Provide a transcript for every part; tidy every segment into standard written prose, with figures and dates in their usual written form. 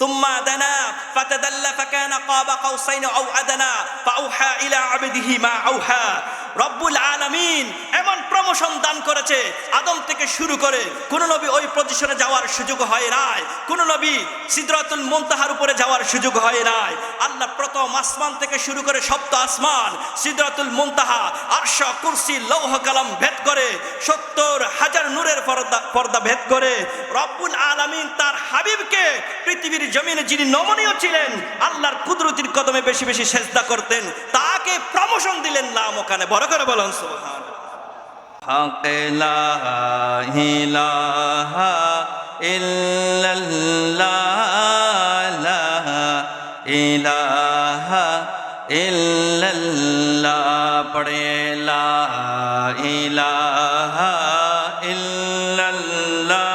সুম্মা দানা ফাতাদাল্লা ফাকানা কাবা কাউসাইন আও আদনা ফাআউহা ইলা আবদিহি মা আউহা। রব্বুল আলামিন এমন প্রমোশন দান করেছে, আদম থেকে শুরু করে কোন নবী ওই পজিশনে যাওয়ার সুযোগ হয় নাই, কোন নবী সিদরাতুল মুনতাহার উপরে যাওয়ার সুযোগ হয় নাই। আল্লাহ প্রথম আসমান থেকে শুরু করে সপ্ত আসমান, সিদরাতুল মুনতাহা, আরশ, কুরসি, লৌহ কালাম ভেদ করে ৭০,০০০ নূরের পর্দা ভেদ করে রব্বুল আলামিন তার হাবিবকে পৃথিবীর জমিনে যিনি নমনীয় ছিলেন, আল্লাহর কুদরতির কদমে বেশি বেশি সেজদা করতেন, তাকে প্রমোশন দিলেন লামকানে। বড় করে বলুন সুবহানাল্লাহ। হক লা ইলাহা ইল্লাল্লাহ, লা ইলাহা ইল্লাল্লাহ, পড়ে লা ইলাহা ইল্লাল্লাহ।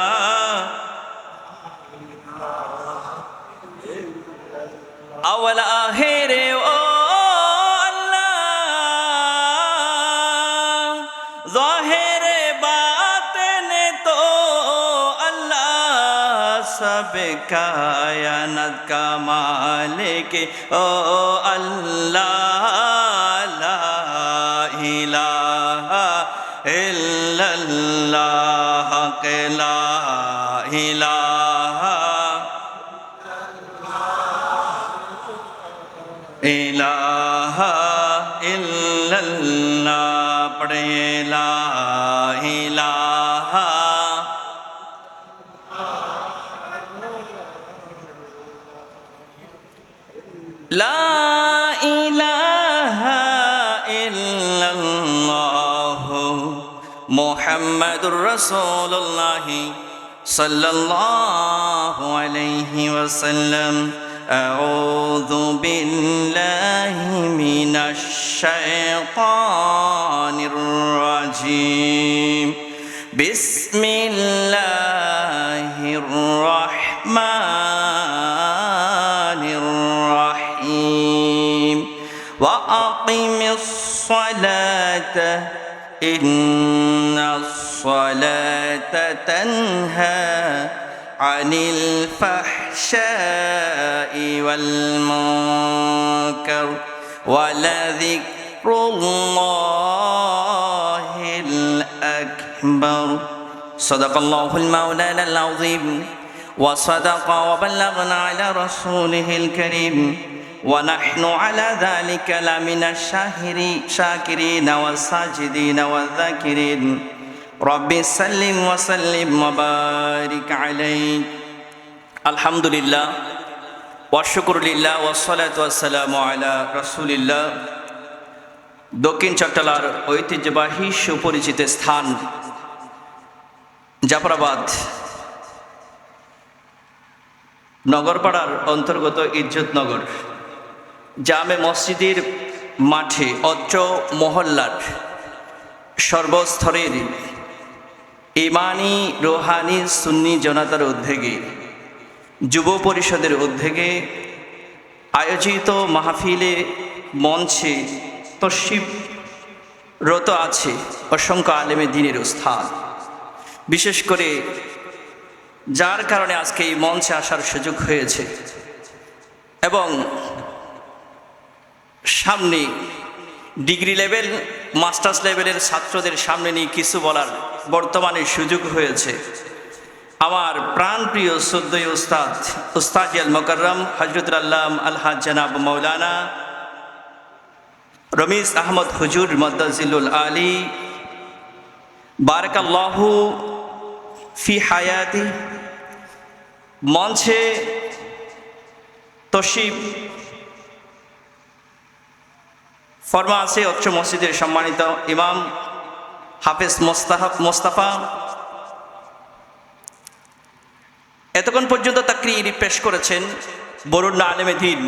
আওয়াল আখিরে ও আল্লাহ, ज़ाहिरे बातिने तो अल्लाह, सब कायनात का मालिक ओ अल्लाह, ला इलाहा इल्लल्लाह, ला इलाहा इलाहा इल्लल्लाह, पढ़े ला इलाहा। ला इलाहा इल्लल्लाह मुहम्मदुर रसूलुल्लाह सल्लल्लाहु अलैहि वसल्लम। أعوذ بالله من الشيطان الرجيم بسم الله الرحمن الرحيم وأقم الصلاة إن الصلاة تنهى عن الفحشاء والمنكر ولذكر الله الأكبر صدق الله المولانا العظيم وصدق وبلغنا على رسوله الكريم ونحن على ذلك لمن الشاكرين والساجدين والذاكرين ربي سلم وسلم وبارك عليه الحمد لله والشكر لله والصلاة والسلام على رسول الله। দক্ষিণ চট্টলার ঐতিহ্যবাহী সুপরিচিত স্থান জাফরাবাদ নগরপাড়ার অন্তর্গত ইজ্জতনগর জামে মসজিদের মাঠে অত্র মহল্লার সর্বস্তরের ইমানি রোহানি সুন্নি জনতার উদ্যোগে যুব পরিষদের উদ্যোগে আয়োজিত মাহফিলে মঞ্চে তশরিফরত আছে অসংখ্য আলেমে দ্বীনের উস্তাদ, বিশেষ করে যার কারণে আজকে এই মঞ্চে আসার সুযোগ হয়েছে এবং সামনে ডিগ্রি লেভেল মাস্টার্স লেভেলের ছাত্রদের সামনে নিয়ে কিছু বলার বর্তমানে সুযোগ হয়েছে। আমার প্রাণপ্রিয় শ্রদ্ধেয় উস্তাদ উস্তাজিয়াল মোকাররম হযরতুল আল্লাম আলহাজ জনাব মৌলানা রমিজ আহমদ হুজুর মদ্দাজিলুল আলী বারাকাল্লাহু ফি হায়াতি মঞ্চে তশরিফ ফরমা আছে অত্র মসজিদের সম্মানিত ইমাম হাফেজ মোস্তাফা। এতক্ষণ পর্যন্ত তাকরীর পেশ করেছেন বরুণা আলেমে দ্বীন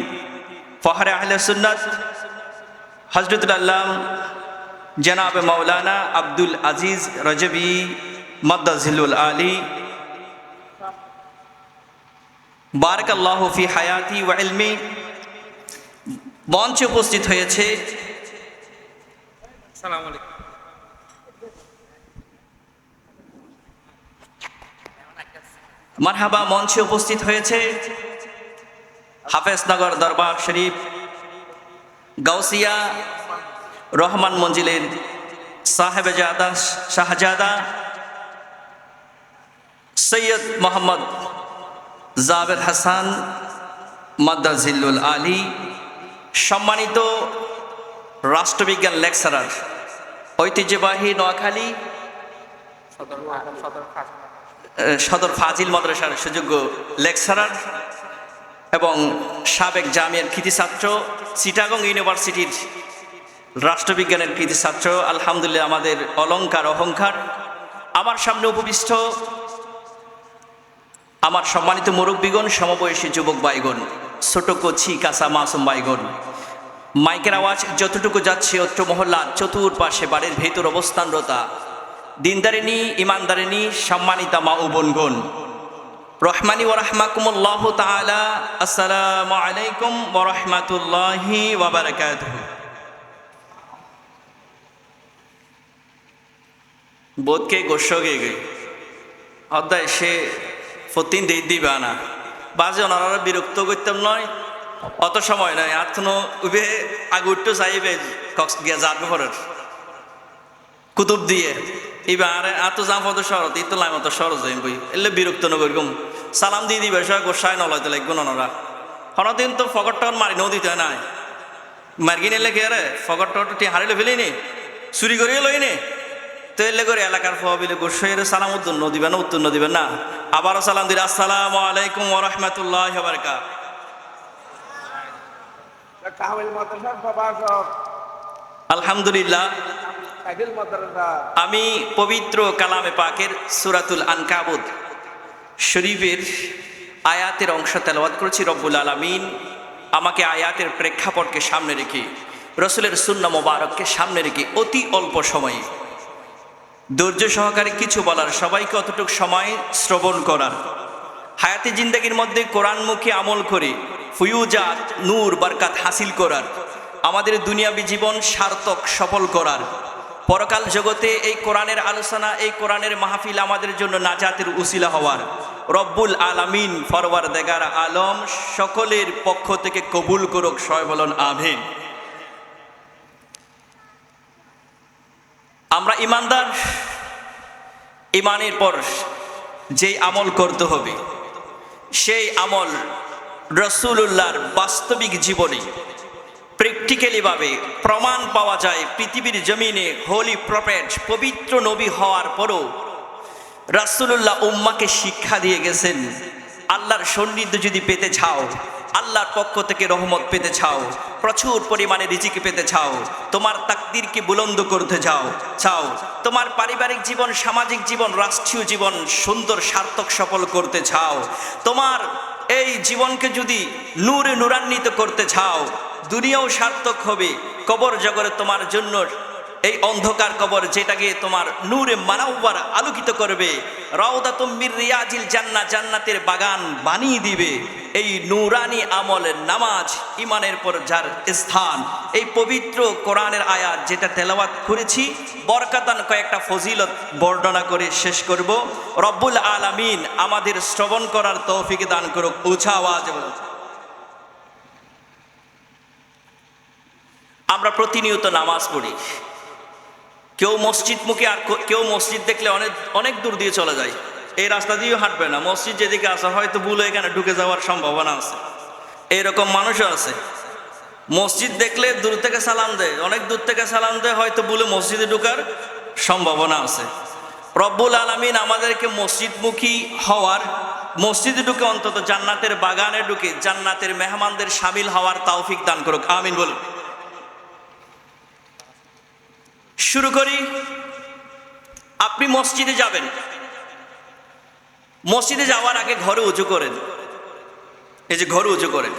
ফখরে আহলে সুন্নাত হযরতুল আল্লাম জনাব মাওলানা আব্দুল আজিজ রজবি মদ্দাজিলুল আলী বারাকাল্লাহু ফি হায়াতি ওয়া ইলমি। মঞ্চে উপস্থিত হয়েছে আসসালামু আলাইকুম মারহাবা, মঞ্চে উপস্থিত হয়েছে হাফেজনগর দরবার শরীফ গাউসিয়া রহমান মঞ্জিলের সাহেবজাদা শাহজাদা সৈয়দ মোহাম্মদ জাবেদ হাসান মাদ্দাজিল্লুল আলী, সম্মানিত রাষ্ট্রবিজ্ঞান লেকচারার, ঐতিহ্যবাহী নোয়াখালী সদর ফাজিল মাদ্রাসার সুযোগ্য লেকচারার এবং সাবেক জামিয়ার কৃতি ছাত্র, চিটাগং ইউনিভার্সিটির রাষ্ট্রবিজ্ঞানের কৃতি ছাত্র, আলহামদুলিল্লাহ আমাদের অলংকার অহংকার, আমার সামনে উপবিষ্ট আমার সম্মানিত মুরব্বীগণ, সমবয়সী যুবক ভাইগণ, ছোট কচি কাঁচা মাসুম ভাইগণ, মাইকের আওয়াজ যতটুকু যাচ্ছে অত্র মহল্লার চতুর্পাশে বাড়ির ভেতর অবস্থানরতা দিনদারিনী ইমানদারিনী সম্মানিতা মা ও বোনগণ, রহমানি ওয়া রাহমাকুমুল্লাহু তাআলা, আসসালামু আলাইকুম ওয়া রাহমাতুল্লাহি ওয়া বারাকাতুহু। বোধকে গোসগে গে অধ্যায় সে ফতিন দিয়ে দিবা না বাজে ওনারা বিরক্ত করতাম নয়, অত সময় নয়, আর কোনো উবে আগুরটো চাইবে কক্স গিয়া যাবে পরের কুতুব দিয়ে এবার এত যাম পদ শরৎ এই তো লাই মতো সরজ যাই বই এলে বিরক্ত নগরগম সালাম দিয়ে দিবে সবাই গোসাই নলয়তে লাগবে নরা হরদিন তো ফকর টকর মারি নৌ দিতে নাই মার্গিন এলে কে রে ফকর টকটি হারিলে ফেলিনি চুরি করিয়ে লইনি তো এলে করে এলাকার ফবিলে গোসাইয়ের সালাম উত্তন্ন দিবেন না, উত্তন্ন দিবেন না, আবারও সালাম দিলে আসসালামু আলাইকুম ওয়া রাহমাতুল্লাহি ওয়া বারাকাতুহু। আলহামদুলিল্লাহ, আমি পবিত্র কালামে পাকের সূরাতুল আনকাবুত শরীফের আয়াতের অংশ তেলাওয়াত করেছি। রব্বুল আলামিন আমাকে আয়াতের প্রেক্ষাপটকে সামনে রেখে, রসুলের সুন্নাহ মোবারককে সামনে রেখে অতি অল্প সময়ে ধৈর্য সহকারে কিছু বলার, সবাইকে অতটুকু সময় শ্রবণ করার, হায়াতে জিন্দেগির মধ্যে কোরআনমুখী আমল করে ফুয়ুজাত নূর বরকত হাসিল করার, আমাদের দুনিয়াবী জীবন সার্থক সফল করার, পরকাল জগতে এই কোরআনের আলোচনা, এই কোরআনের মাহফিল আমাদের জন্য নাজাতের উসিলা হওয়ার রব্বুল আলামিন ফরওয়ারদিগার আলম সকলের পক্ষ থেকে কবুল করুক, সবাই বলুন আমিন। আমরা ইমানদার, ইমানের পর যেই আমল করতে হবে সেই আমল রাসূলুল্লাহর বাস্তবিক জীবনে প্র্যাকটিক্যালিভাবে প্রমাণ পাওয়া যায়। পৃথিবীর জমিনে হোলি প্রফেট পবিত্র নবী হওয়ার পরও রাসূলুল্লাহ উম্মাকে শিক্ষা দিয়ে গেছেন, আল্লাহর সান্নিধ্য যদি পেতে চাও, আল্লাহর পক্ষ থেকে রহমত পেতে চাও, প্রচুর পরিমাণে রিজিক পেতে চাও, তোমার তাকদীরকে বুলন্দ করতে চাও, তোমার পারিবারিক জীবন, সামাজিক জীবন, রাষ্ট্রীয় জীবন সুন্দর সার্থক সফল করতে চাও, তোমার এই জীবনকে যদি নূরে নূরান্বিত করতে চাও, দুনিয়াও সার্থক হবে, কবর জগতে তোমার জন্য এই অন্ধকার কবর যেটাকে তোমার নূরে মানাওয়ার আলোকিত করবে, রাউদাতুম মির রিয়াজিল জান্নাহ, জান্নাতের বাগান বানিয়ে দিবে। এই নূরানি আমল নামাজ ইমানের পর যার স্থান, এই পবিত্র কোরআনের আয়াত যেটা তেলাওয়াত করেছি, বরকাতান কয়েকটা ফজিলত বর্ণনা করে শেষ করব। রব্বুল আলামিন আমাদের শ্রবণ করার তৌফিক দান করুক। উঁচা আওয়াজ বলুন। আমরা প্রতিনিয়ত নামাজ পড়ি, কেউ মসজিদমুখী আর কেউ মসজিদ দেখলে অনেক দূর দিয়ে চলে যায়, এই রাস্তা দিয়েও হাঁটবে না, মসজিদ যেদিকে আসা হয়তো ভুলে এখানে ঢুকে যাওয়ার সম্ভাবনা আছে, এইরকম মানুষও আছে। মসজিদ দেখলে দূর থেকে সালাম দেয়, অনেক দূর থেকে সালাম দেয়, হয়তো ভুলে মসজিদে ঢুকার সম্ভাবনা আছে। রব্বুল আলামিন আমাদেরকে মসজিদমুখী হওয়ার, মসজিদে ঢুকে অন্তত জান্নাতের বাগানে ঢুকে জান্নাতের মেহমানদের শামিল হওয়ার তৌফিক দান করুক, আমিন বলুন। শুরু করি। আপনি মসজিদে যাবেন, মসজিদে যাওয়ার আগে ঘরে উজু করেন, এই যে ঘরে উজু করেন,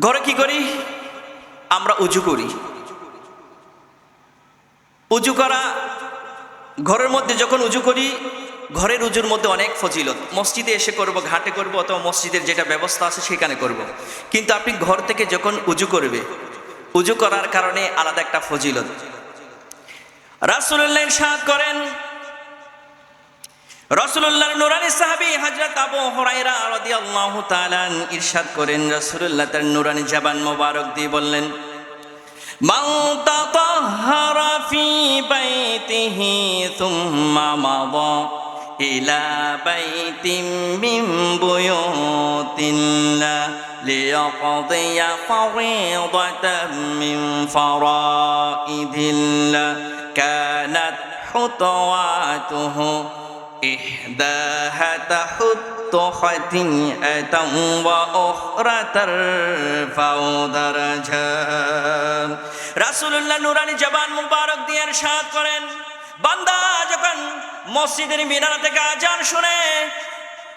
ঘরে কি করি আমরা? উজু করি। উজু করা, ঘরের মধ্যে যখন উজু করি, ঘরের উজুর মধ্যে অনেক ফজিলত, মসজিদে এসে করব, ঘাটে করব, অথবা মসজিদের যেটা ব্যবস্থা আছে সেখানে করব। কিন্তু আপনি ঘর থেকে যখন উজু করবে, উজু করার কারণে আলাদা একটা ফজিলত। রাসূলুল্লাহ ইরশাদ করেন, রাসূলুল্লাহর নূরানী সাহাবী হযরত আবু হুরায়রা রাদিয়াল্লাহু তাআলা ইরশাদ করেন, রাসূলুল্লাহ তার নূরানী জবান মোবারক দিয়ে বললেন, মান তাতাহহারা ফি বাইতিহি সুম্মা মাদা ইলা বাইতিন মিন বুয়ুতিল্লাহ লিয়াকদিয়া ফারিদাতাম মিন ফারাইদিল্লাহ কানাত খুতওয়াতুহু ইহদাহা তাহুত্তু খাতিআতান ওয়া উখরা তারফাউ দারাজাত। রাসূলুল্লাহ নূরানী জবান মুবারক দিয়ে ইরশাদ করেন, বান্দা যখন মসজিদের মিনার থেকে আজান শুনে,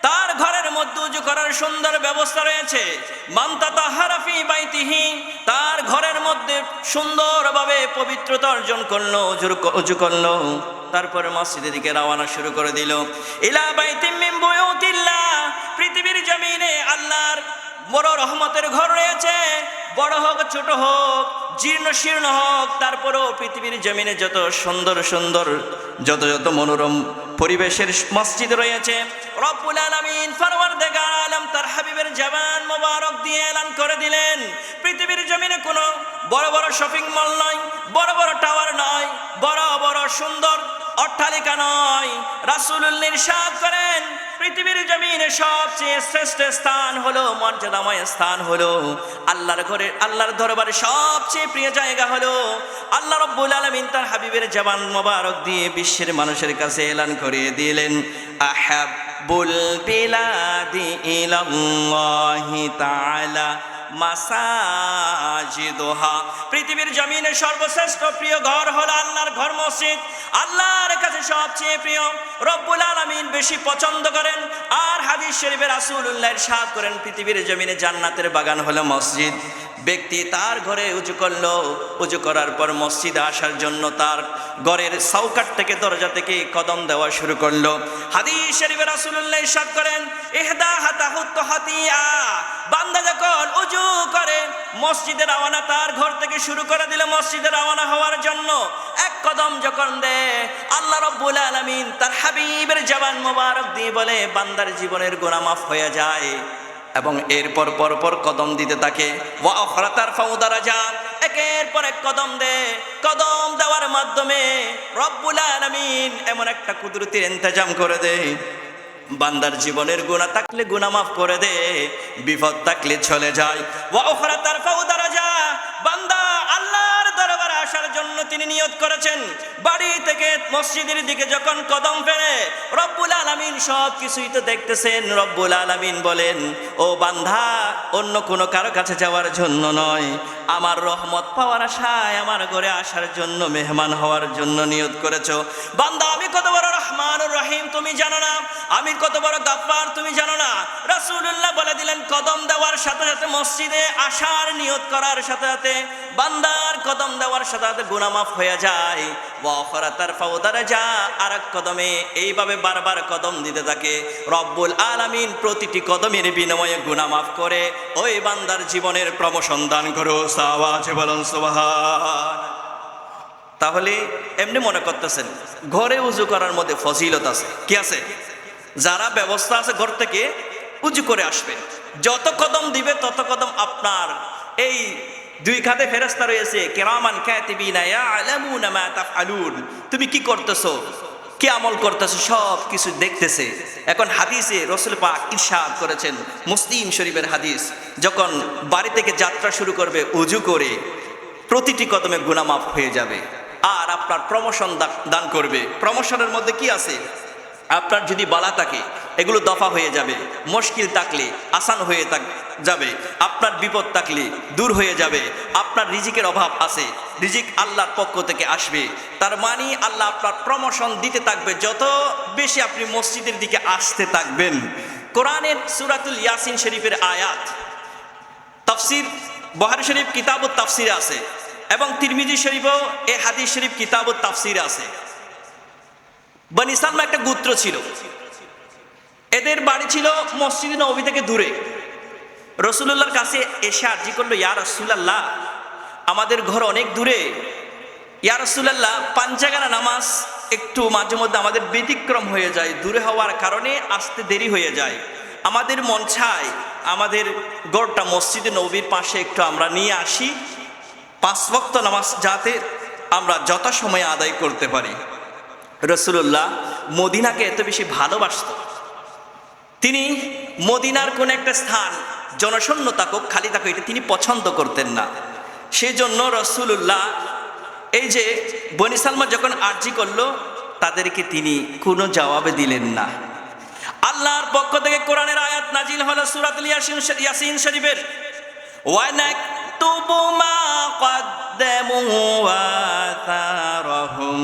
তার ঘরের মধ্যে উজু করার সুন্দর ব্যবস্থা রয়েছে। মান তাতাহহারা ফি বাইতিহি, তার ঘরের মধ্যে সুন্দরভাবে পবিত্রতা অর্জন করলো, উজু করলো, তারপরে মসজিদের দিকে রওনা শুরু করে দিল। ইলা বাইতিম মিন বুয়ুতিল্লাহ, পৃথিবীর জমিনে আল্লাহর বড় রহমতের ঘর রয়েছে, বড় হোক ছোট হোক, জীর্ণ শীর্ণ হোক, তারপরেও পৃথিবীর জমিনে যত সুন্দর সুন্দর যত মনোরম পরিবেশের মসজিদ রয়েছে, রব্বুল আলামিন পরওয়ারদিগার আলম তার হাবিবের জবান মোবারক দিয়ে এলান করে দিলেন, পৃথিবীর জমিনে কোনো বড় বড় শপিং মল নয়, বড় বড় টাওয়ার নয়, বড় বড় সুন্দর অট্টালিকা নয়। রাসূলুল্লাহ ইরশাদ করেন, পৃথিবীর জমিনে সবচেয়ে শ্রেষ্ঠ স্থান হলো, মর্যাদাময় স্থান হলো আল্লাহর ঘরে, আল্লাহর দরবারে সবচেয়ে প্রিয় জায়গা হলো আল্লাহ রাব্বুল আলামিন তার হাবিবের জবান মোবারক দিয়ে বিশ্বের মানুষের কাছে এলান করে দিলেন, আহাব্বুল বিলাদি ইলাল্লাহি তাআলা মাসাজিদুহা, পৃথিবীর জমিনে সর্বশ্রেষ্ঠ প্রিয় ঘর হলো আল্লাহর ঘর মসজিদ। আল্লাহর কাছে সবচেয়ে প্রিয়, রব্বুল আলামিন বেশি পছন্দ করেন। আর হাদিস শরীফে রাসূলুল্লাহ ইরশাদ করেন, পৃথিবীর জমিনে জান্নাতের বাগান হলো মসজিদ। ব্যক্তি তার ঘরে উজু করলো, উজু করার পর মসজিদে আসার জন্য তার ঘরের চৌকাঠ থেকে, দরজা থেকে কদম দেওয়া শুরু করলো। হাদিস শরীফে রাসূলুল্লাহ ইরশাদ করেন, ইহদাহা তাহুত্তু খাতিয়া, বান্দা যখন উজু করে মসজিদে রওনা, তার ঘর থেকে শুরু করে দিল মসজিদে রওনা হওয়ার জন্য, এক কদম যখন দেয়, আল্লাহ রাব্বুল আলামিন তার হাবিবের জবান মোবারক দিয়ে বলে, বান্দার জীবনের গুনাহ মাফ হয়ে যায়। এবং এরপর পরপর কদম দিতে থাকে, ওয়া উখরা তারফাউ দারাজাত, একের পর এক কদম দেয়। কদম দেওয়ার মাধ্যমে রব্বুল আলামিন এমন একটা কুদরতের ইন্তজাম করে দেয়, বান্দার জীবনের গুনাহ থাকলে গুনাহ মাফ করে দে, বিপদ থাকলে চলে যায়। ওয়া উখরা তারফাউ দারাজাত, বান্দা আল্লাহর দরবারে আসার জন্য তিনি নিয়ত করেছেন, বাড়ি থেকে মসজিদের দিকে যখন কদম ফেলে, রব্বুল আলামিন সব কিছুই তো দেখতেছেন। রব্বুল আলামিন বলেন, ও বান্দা, অন্য কোনো কারো কাছে যাওয়ার জন্য নয়, আমার রহমত পাওয়ার আশায় আমার ঘরে আসার জন্য, মেহমান হওয়ার জন্য নিয়ত করেছো। বান্দা, আমি কত বড় রহমানুর রহিম তুমি জানো না, আমি কত বড় গাফফার তুমি জানো না। রাসূলুল্লাহ বলে দিলেন, কদম দেওয়ার সাথে সাথে, মসজিদে আসার নিয়ত করার সাথে সাথে, বান্দার কদম দেওয়ার সাথে সাথে গুনাহ মাফ হয়ে যায়। ওয়া উখরা তারফাউ দারাজাত, আরেক কদমে এইভাবে বারবার কদম দিতে থাকে। রব্বুল আলামিন প্রতিটি কদমের বিনিময়ে গুনাহ মাফ করে ওই বান্দার জীবনের প্রমোশন দান করো। আওয়াজে বলুন সুবহান। তাহলে এমনি মনে করতেছেন ঘরে উজু করার মধ্যে ফজিলত আছে, কি আছে? যারা ব্যবস্থা আছে ঘর থেকে উজু করে আসবে, যত কদম দিবে তত কদম আপনার এই দুই খাতে ফেরেশতা রয়েছে, কিরামান কাতিবিনা ইয়ালামুনা মা তাফআলুন, তুমি কি করতেছো, কি আমল করতেছো, সব কিছু দেখতেছে। এখন হাদিসে রাসূল পাক ইরশাদ করেছেন, মুসলিম শরীফের হাদিস, যখন বাড়ি থেকে যাত্রা শুরু করবে উজু করে, প্রতিটি কদমে গুনাহ মাফ হয়ে যাবে আর আপনার প্রমোশন দান করবে। প্রমোশনের মধ্যে কি আছে? আপনার যদি বালা থাকে এগুলো দফা হয়ে যাবে, মুশকিল থাকলে আসান হয়ে যাবে, আপনার বিপদ থাকলে দূর হয়ে যাবে, আপনার রিজিকের অভাব আছে, রিজিক আল্লাহর পক্ষ থেকে আসবে। তার মানে আল্লাহ আপনার প্রমোশন দিতে থাকবে যত বেশি আপনি মসজিদের দিকে আসতে থাকবেন। কোরআনের সূরাতুল ইয়াসিন শরীফের আয়াত, তাফসীর বুখারী শরীফ কিতাবুত তাফসীরে আছে এবং তিরমিজি শরীফেও এই হাদিস শরীফ কিতাবুত তাফসীরে আছে। বনি সালমা একটা গোত্র ছিল, এদের বাড়ি ছিল মসজিদে নববী থেকে দূরে। রাসূলুল্লাহর কাছে এসে আরজি করলো, ইয়া রাসূলুল্লাহ, আমাদের ঘর অনেক দূরে, ইয়া রাসূলুল্লাহ, পাঞ্জাগানা নামাজ একটু মাঝে মধ্যে আমাদের ব্যতিক্রম হয়ে যায়, দূরে হওয়ার কারণে আসতে দেরি হয়ে যায়। আমাদের মন চায় আমাদের গড়টা মসজিদে নববীর পাশে একটু আমরা নিয়ে আসি, 5 ওয়াক্ত নামাজ যাতে আমরা যথাসময়ে আদায় করতে পারি। রাসূলুল্লাহ মদিনাকে এত বেশি ভালোবাসত, তিনি মদিনার কোন একটা স্থান জনশূন্য থাকুক, খালি থাকুক, এটা তিনি পছন্দ করতেন না। সেজন্য রাসূলুল্লাহ এই যে বনি সালমা যখন আরজি করলো, তাদেরকে তিনি কোনো জবাবে দিলেন না। আল্লাহর পক্ষ থেকে কোরআনের আয়াত নাজিল হলো সূরাতুল ইয়াসিন শরীফের, ওয়া নাকতুবু মা কদ্দামু ওয়া আথারহুম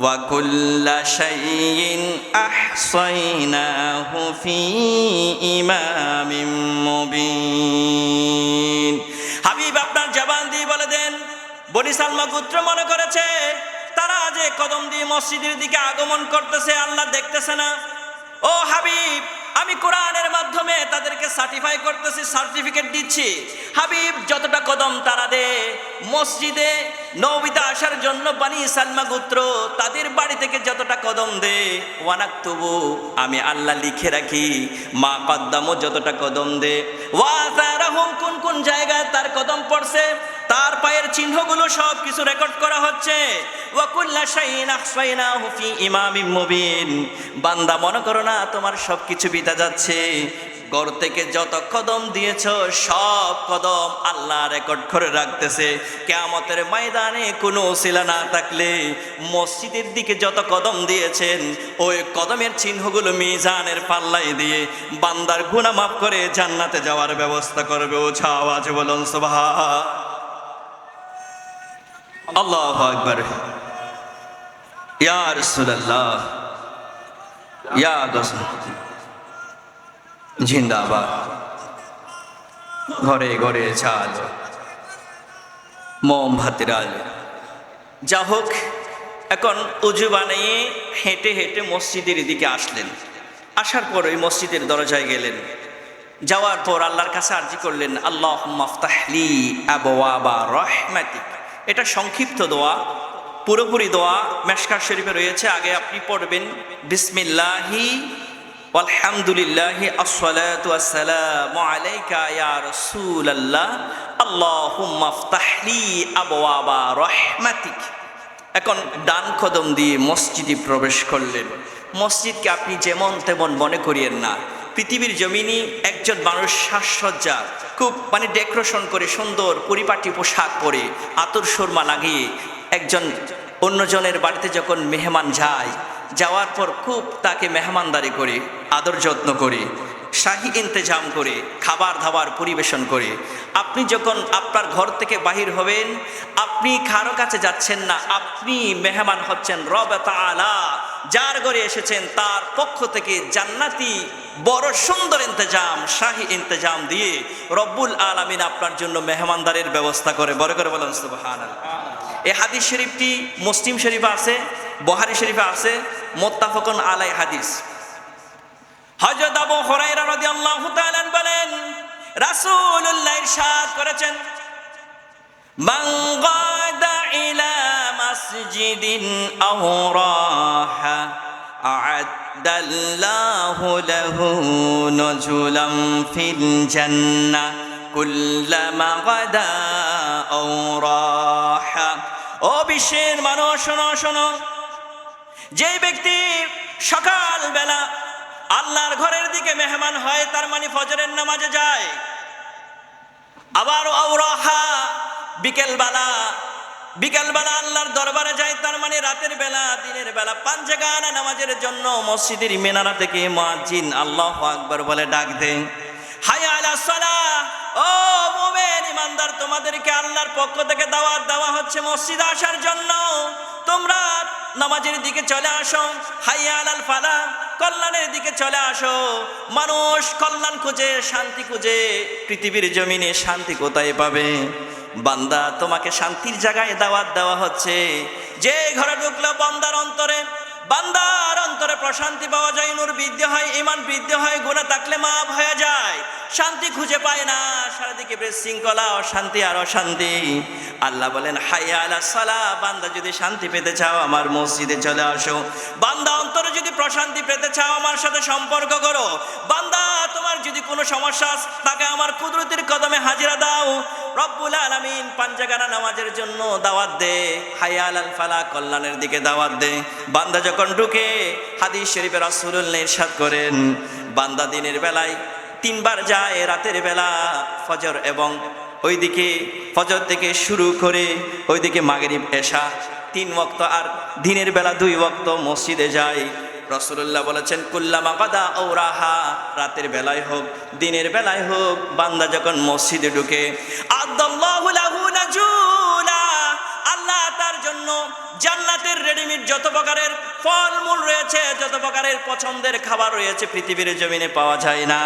ওয়া কুল্লা শাইইন আহসাইনাহু ফি ইমামিম মুবিন। হাবিব আপনার জবান দিয়ে বলে দেন, বনি সালমা গোত্র মনে করেছে তারা যে কদম দিয়ে মসজিদের দিকে আগমন করতেছে আল্লাহ দেখতেছে না। ও হাবিব, আমি কোরআনের মাধ্যমে তাদেরকে সার্টিফাই করতেছি, সার্টিফিকেট দিচ্ছি। হাবিব, যতটা কদম তারা দে মসজিদে নববীতে আসার জন্য বনি সালমা গোত্র তাদের বাড়ি থেকে যতটা কদম দে, ওয়ানাকতুবু আমি আল্লাহ লিখে রাখি, মা কদ্দামু যতটা কদম দে, ওয়া আথারহুম কোন কোন জায়গায় তার কদম পড়ছে, তার পায়ের চিহ্নগুলো সব কিছু রেকর্ড করা হচ্ছে। ওয়া কুল্লা শাইইন আহসাইনাহু ফি ইমামিম মুবিন। বান্দা, মনে করো না তোমার সব কিছু বিতা যাচ্ছে, ঘর থেকে যত কদম দিয়েছ সব কদম আল্লাহ রেকর্ড করে রাখতেছে। কিয়ামতের ময়দানে কোনো ওসিলা না থাকলে মসজিদের দিকে যত কদম দিয়েছেন ওই কদমের চিহ্নগুলো মিজানের পাল্লায় দিয়ে বান্দার গুনাহ মাফ করে জান্নাতে যাওয়ার ব্যবস্থা করবে। ওছা আওয়াজে বলুন সুবহান আল্লাহু আকবার। ইয়া রাসূলুল্লাহ, ইয়া রাসূল জিন্দাবাদ। ঘরে ঘরে চাল, মোমবাতির আলো। যা হোক, এখন উজু বানিয়ে হেঁটে হেঁটে মসজিদের দিকে আসলেন। আসার পর ওই মসজিদের দরজায় গেলেন। যাওয়ার পর আল্লাহর কাছে আরজি করলেন, আল্লাহুম্মা আফতাহ লি আবওয়াবা রাহমাতিক। এটা সংক্ষিপ্ত দোয়া, পুরোপুরি দোয়া মেশকাত শরীফে রয়েছে। আগে আপনি পড়বেন বিসমিল্লাহি আলহামদুলিল্লাহি আসসালাতু ওয়াসসালামু আলাইকা ইয়া রাসূলুল্লাহ আল্লাহুম্মা আফতাহ লি আবওয়াবা রাহমাতিক। এখন ডান কদম দিয়ে মসজিদে প্রবেশ করলেন। মসজিদকে আপনি যেমন তেমন মনে করিয়েন না। পৃথিবীর জমিনে একজন মানুষ সাজসজ্জা খুব ডেকোরেশন করে সুন্দর পরিপাটি পোশাক পরে আতর সুরমা লাগিয়ে একজন অন্যজনের বাড়িতে যখন মেহমান যায়, যাওয়ার পর খুব তাকে মেহমানদারি করে আদর যত্ন করে শাহী ইন্তেজাম করে খাবার দাবার পরিবেশন করে আপনি যখন আপনার ঘর থেকে বাহির হবেন, আপনি কারো কাছে যাচ্ছেন না, আপনি মেহমান হচ্ছেন রব তাআলা, যার ঘরে এসেছেন তার পক্ষ থেকে জান্নাতি বড় সুন্দর ইন্তেজাম শাহী ইন্তেজাম দিয়ে রব্বুল আলামিন আপনার জন্য মেহমানদারির ব্যবস্থা করে। বড় করে বলেন সুবহানাল্লাহ। এই হাদিস শরীফটি মুসলিম শরীফে আছে, বুখারী শরীফে আছে, মুত্তাফাকুন আলাই হাদিস। হযরত আবু হুরায়রা রাদিয়াল্লাহু তাআলা বলেন, রাসূলুল্লাহ ইরশাদ করেছেন, মান গাদা ইলা মাসজিদিন আও রাহা আ'আদাল্লাহু লাহু নুজুলাম ফিল জান্নাহ কুল্লামা গাদা আও রাহা। ও বিশ্বের মানুষ, শোনো শোনো, যে ব্যক্তি সকালবেলা আল্লাহর ঘরের দিকে মেহমান হয়, তার মানে ফজরের নামাজে যায়, আবার আওরাহা বিকেলবেলা আল্লাহর দরবারে যায়, তার মানে রাতের বেলা দিনের বেলা পাঞ্জাগানা নামাজের জন্য মসজিদের মিনারা থেকে মুয়াজ্জিন আল্লাহু আকবার বলে ডাক দেন, হাইয়া আলাস সালাহ। ও মুমিন ইমানদার, তোমাদেরকে আল্লাহর পক্ষ থেকে দাওয়াত দেওয়া হচ্ছে মসজিদে আসার জন্য, তোমরা নামাজের দিকে চলে আসো। হাইয়া আলাল ফালাহ, কল্যাণের দিকে চলে আসো। মানুষ কল্যাণ খুঁজে, শান্তি খুঁজে, পৃথিবীর জমিনে শান্তি কোথায় পাবে? বান্দা, তোমাকে শান্তির জায়গায় দাওয়াত দেওয়া হচ্ছে। যে ঘরে ঢুকলো বান্দার অন্তরে বান্দার অন্তরে প্রশান্তি পাওয়া যায়, নূর বৃদ্ধি হয়, ঈমান বৃদ্ধি হয়, গুনাহ থাকলে মাফ হয়ে যায়, শান্তি খুঁজে পায় না, সারাদিকে বিশৃঙ্খলা, অশান্তি আর অশান্তি। আল্লাহ বলেন হাইয়া আলাস সালাহ, বান্দা যদি শান্তি পেতে চাও আমার মসজিদে চলে আসো, বান্দা অন্তরে যদি প্রশান্তি পেতে চাও আমার সাথে সম্পর্ক করো, বান্দা তোমার যদি কোনো সমস্যা থাকে আমার কুদরতের কদমে হাজিরা দাও। রব্বুল আলামিন পাঞ্জাগানা নামাজের জন্য দাওয়াত দে, হাইয়া আলাল ফালাহ কল্যাণের দিকে দাওয়াত দে। বান্দা যখন ঢুকে, হাদিস শরীফে রাসূলুল্লাহ ইরশাদ করেন, বান্দা দিনের বেলায় 3 বার যায়, রাতের বেলা ফজর এবং ওইদিকে ফজর থেকে শুরু করে ওইদিকে মাগরিব এশা 3 ওয়াক্ত, আর দিনের বেলা 2 ওয়াক্ত মসজিদে যায়। রাসূলুল্লাহ বলেছেন কুল্লামা কাদা আও রাহা, রাতের বেলায় হোক দিনের বেলায় হোক, বান্দা যখন মসজিদে ঢুকে আদাল্লাহু লাহু নাজুলা, আল্লাহ তার জন্য জান্নাতের রেডিমেড যত প্রকারের ফলমূল রয়েছে, যত প্রকারের পছন্দের খাবার রয়েছে পৃথিবীর জমিনে পাওয়া যায় না,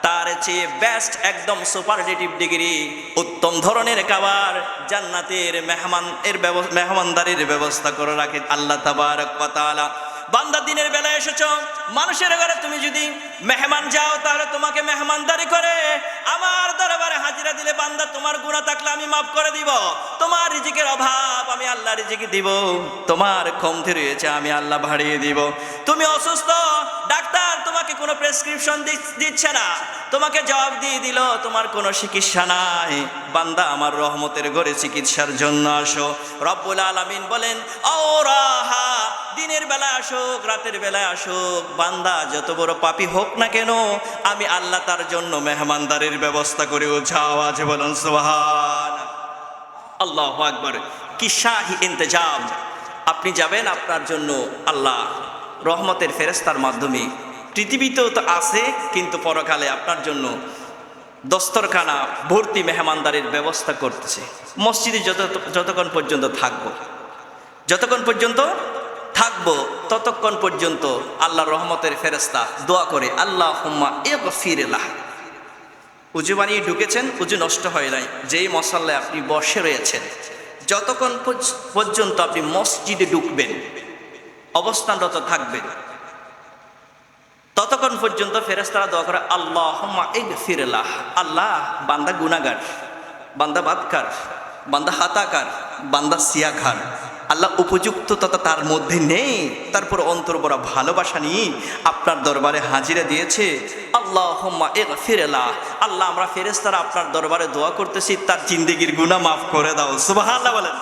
তার চেয়ে বেস্ট একদম সুপারলেটিভ ডিগ্রি উত্তম ধরনের খাবার জান্নাতের মেহমানদারির ব্যবস্থা করে রাখে আল্লাহ তাবারক ওয়া তাআলা। বান্দা দিনের বেলায় এসেছো, মানুষের ঘরে তুমি যদি মেহমান যাও তাহলে তোমাকে মেহমানদারি করে আমার দরবারে হাজিরা দিলে বান্দা তোমার গুনাহ থাকলে আমি মাফ করে দিব, তোমার রিজিকের অভাব আমি আল্লাহ রিজিক দিব, তোমার কমতি রয়েছে আমি আল্লাহ বাড়িয়ে দিব। তুমি অসুস্থ, ডাক্তার তোমাকে কোনো প্রেসক্রিপশন দিচ্ছে না, তোমাকে জবাব দিয়ে দিল তোমার কোনো চিকিৎসা নাই, বান্দা আমার রহমতের ঘরে চিকিৎসার জন্য আসো। রব্বুল আলামিন বলেন আওরাহা, দিনের বেলায় আসুক রাতের বেলায় আসুক, বান্দা যত বড় পাপী হোক না কেন আমি আল্লাহ তার জন্য মেহমানদারির ব্যবস্থা করে। উঁচা আওয়াজে বলুন সুবহান আল্লাহু আকবার। কি শাহী ইন্তজাম, আপনি যাবেন আপনার জন্য আল্লাহ রহমতের ফেরেশতার মাধ্যমে, পৃথিবীতেও তো আছে কিন্তু পরকালে আপনার জন্য দস্তরখানা ভর্তি মেহমানদারির ব্যবস্থা করতেছে। মসজিদে যতক্ষণ পর্যন্ত থাকবো, যতক্ষণ পর্যন্ত থাকবো ততক্ষণ পর্যন্ত আল্লাহর রহমতের ফেরেশতা দোয়া করে আল্লাহুম্মা ইগফির লাহ। উজু বানিয়ে ঢুকেছেন, উজু নষ্ট হয় নাই, যেই মসল্লায় আপনি বসে রয়েছেন, যতক্ষণ পর্যন্ত আপনি মসজিদে ঢুকবেন, অবস্থানরত থাকবেন, ততক্ষণ পর্যন্ত ফেরেশতারা দোয়া করে আল্লাহুম্মা ইগফির লাহ। আল্লাহ বান্দা গুনাহগার, বান্দা বাদকার, বান্দা হাতাকার, বান্দা সিয়াখার, আল্লাহ উপযুক্ততা তার মধ্যে নেই, তারপর অন্তর বড় ভালোবাসা নিয়ে আপনার দরবারে হাজিরা দিয়েছে। আল্লাহুম্মা ইগফির লাহ, আল্লাহ আমরা ফেরেশতারা আপনার দরবারে দোয়া করতেছি তার জিন্দেগির গুনাহ মাফ করে দাও। সুবহানাল্লাহ বলেন।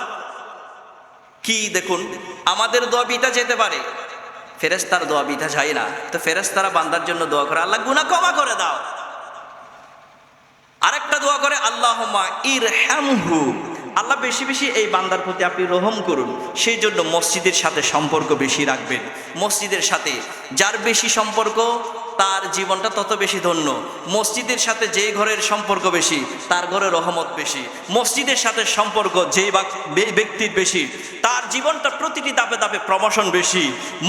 কি দেখুন, আমাদের দোয়া বিটা যেতে পারে, ফেরেশতার দোয়া বিটা যায় না, তো ফেরেশতারা বান্দার জন্য দোয়া করে আল্লাহ গুনাহ ক্ষমা করে দাও। আরেকটা দোয়া করে আল্লাহুম্মা ইরহামহু, আল্লাহ বেশি বেশি এই বান্দার প্রতি আপনি রহম করুন। সেই জন্য মসজিদের সাথে সম্পর্ক বেশি রাখবেন। মসজিদের সাথে যার বেশি সম্পর্ক তার জীবনটা তত বেশি ধন্য। মসজিদের সাথে যেই ঘরের সম্পর্ক বেশি তার ঘরে রহমত বেশি। মসজিদের সাথে সম্পর্ক যেই ব্যক্তির বেশি তার জীবনটা প্রতিটি ধাপে ধাপে প্রমোশন বেশি।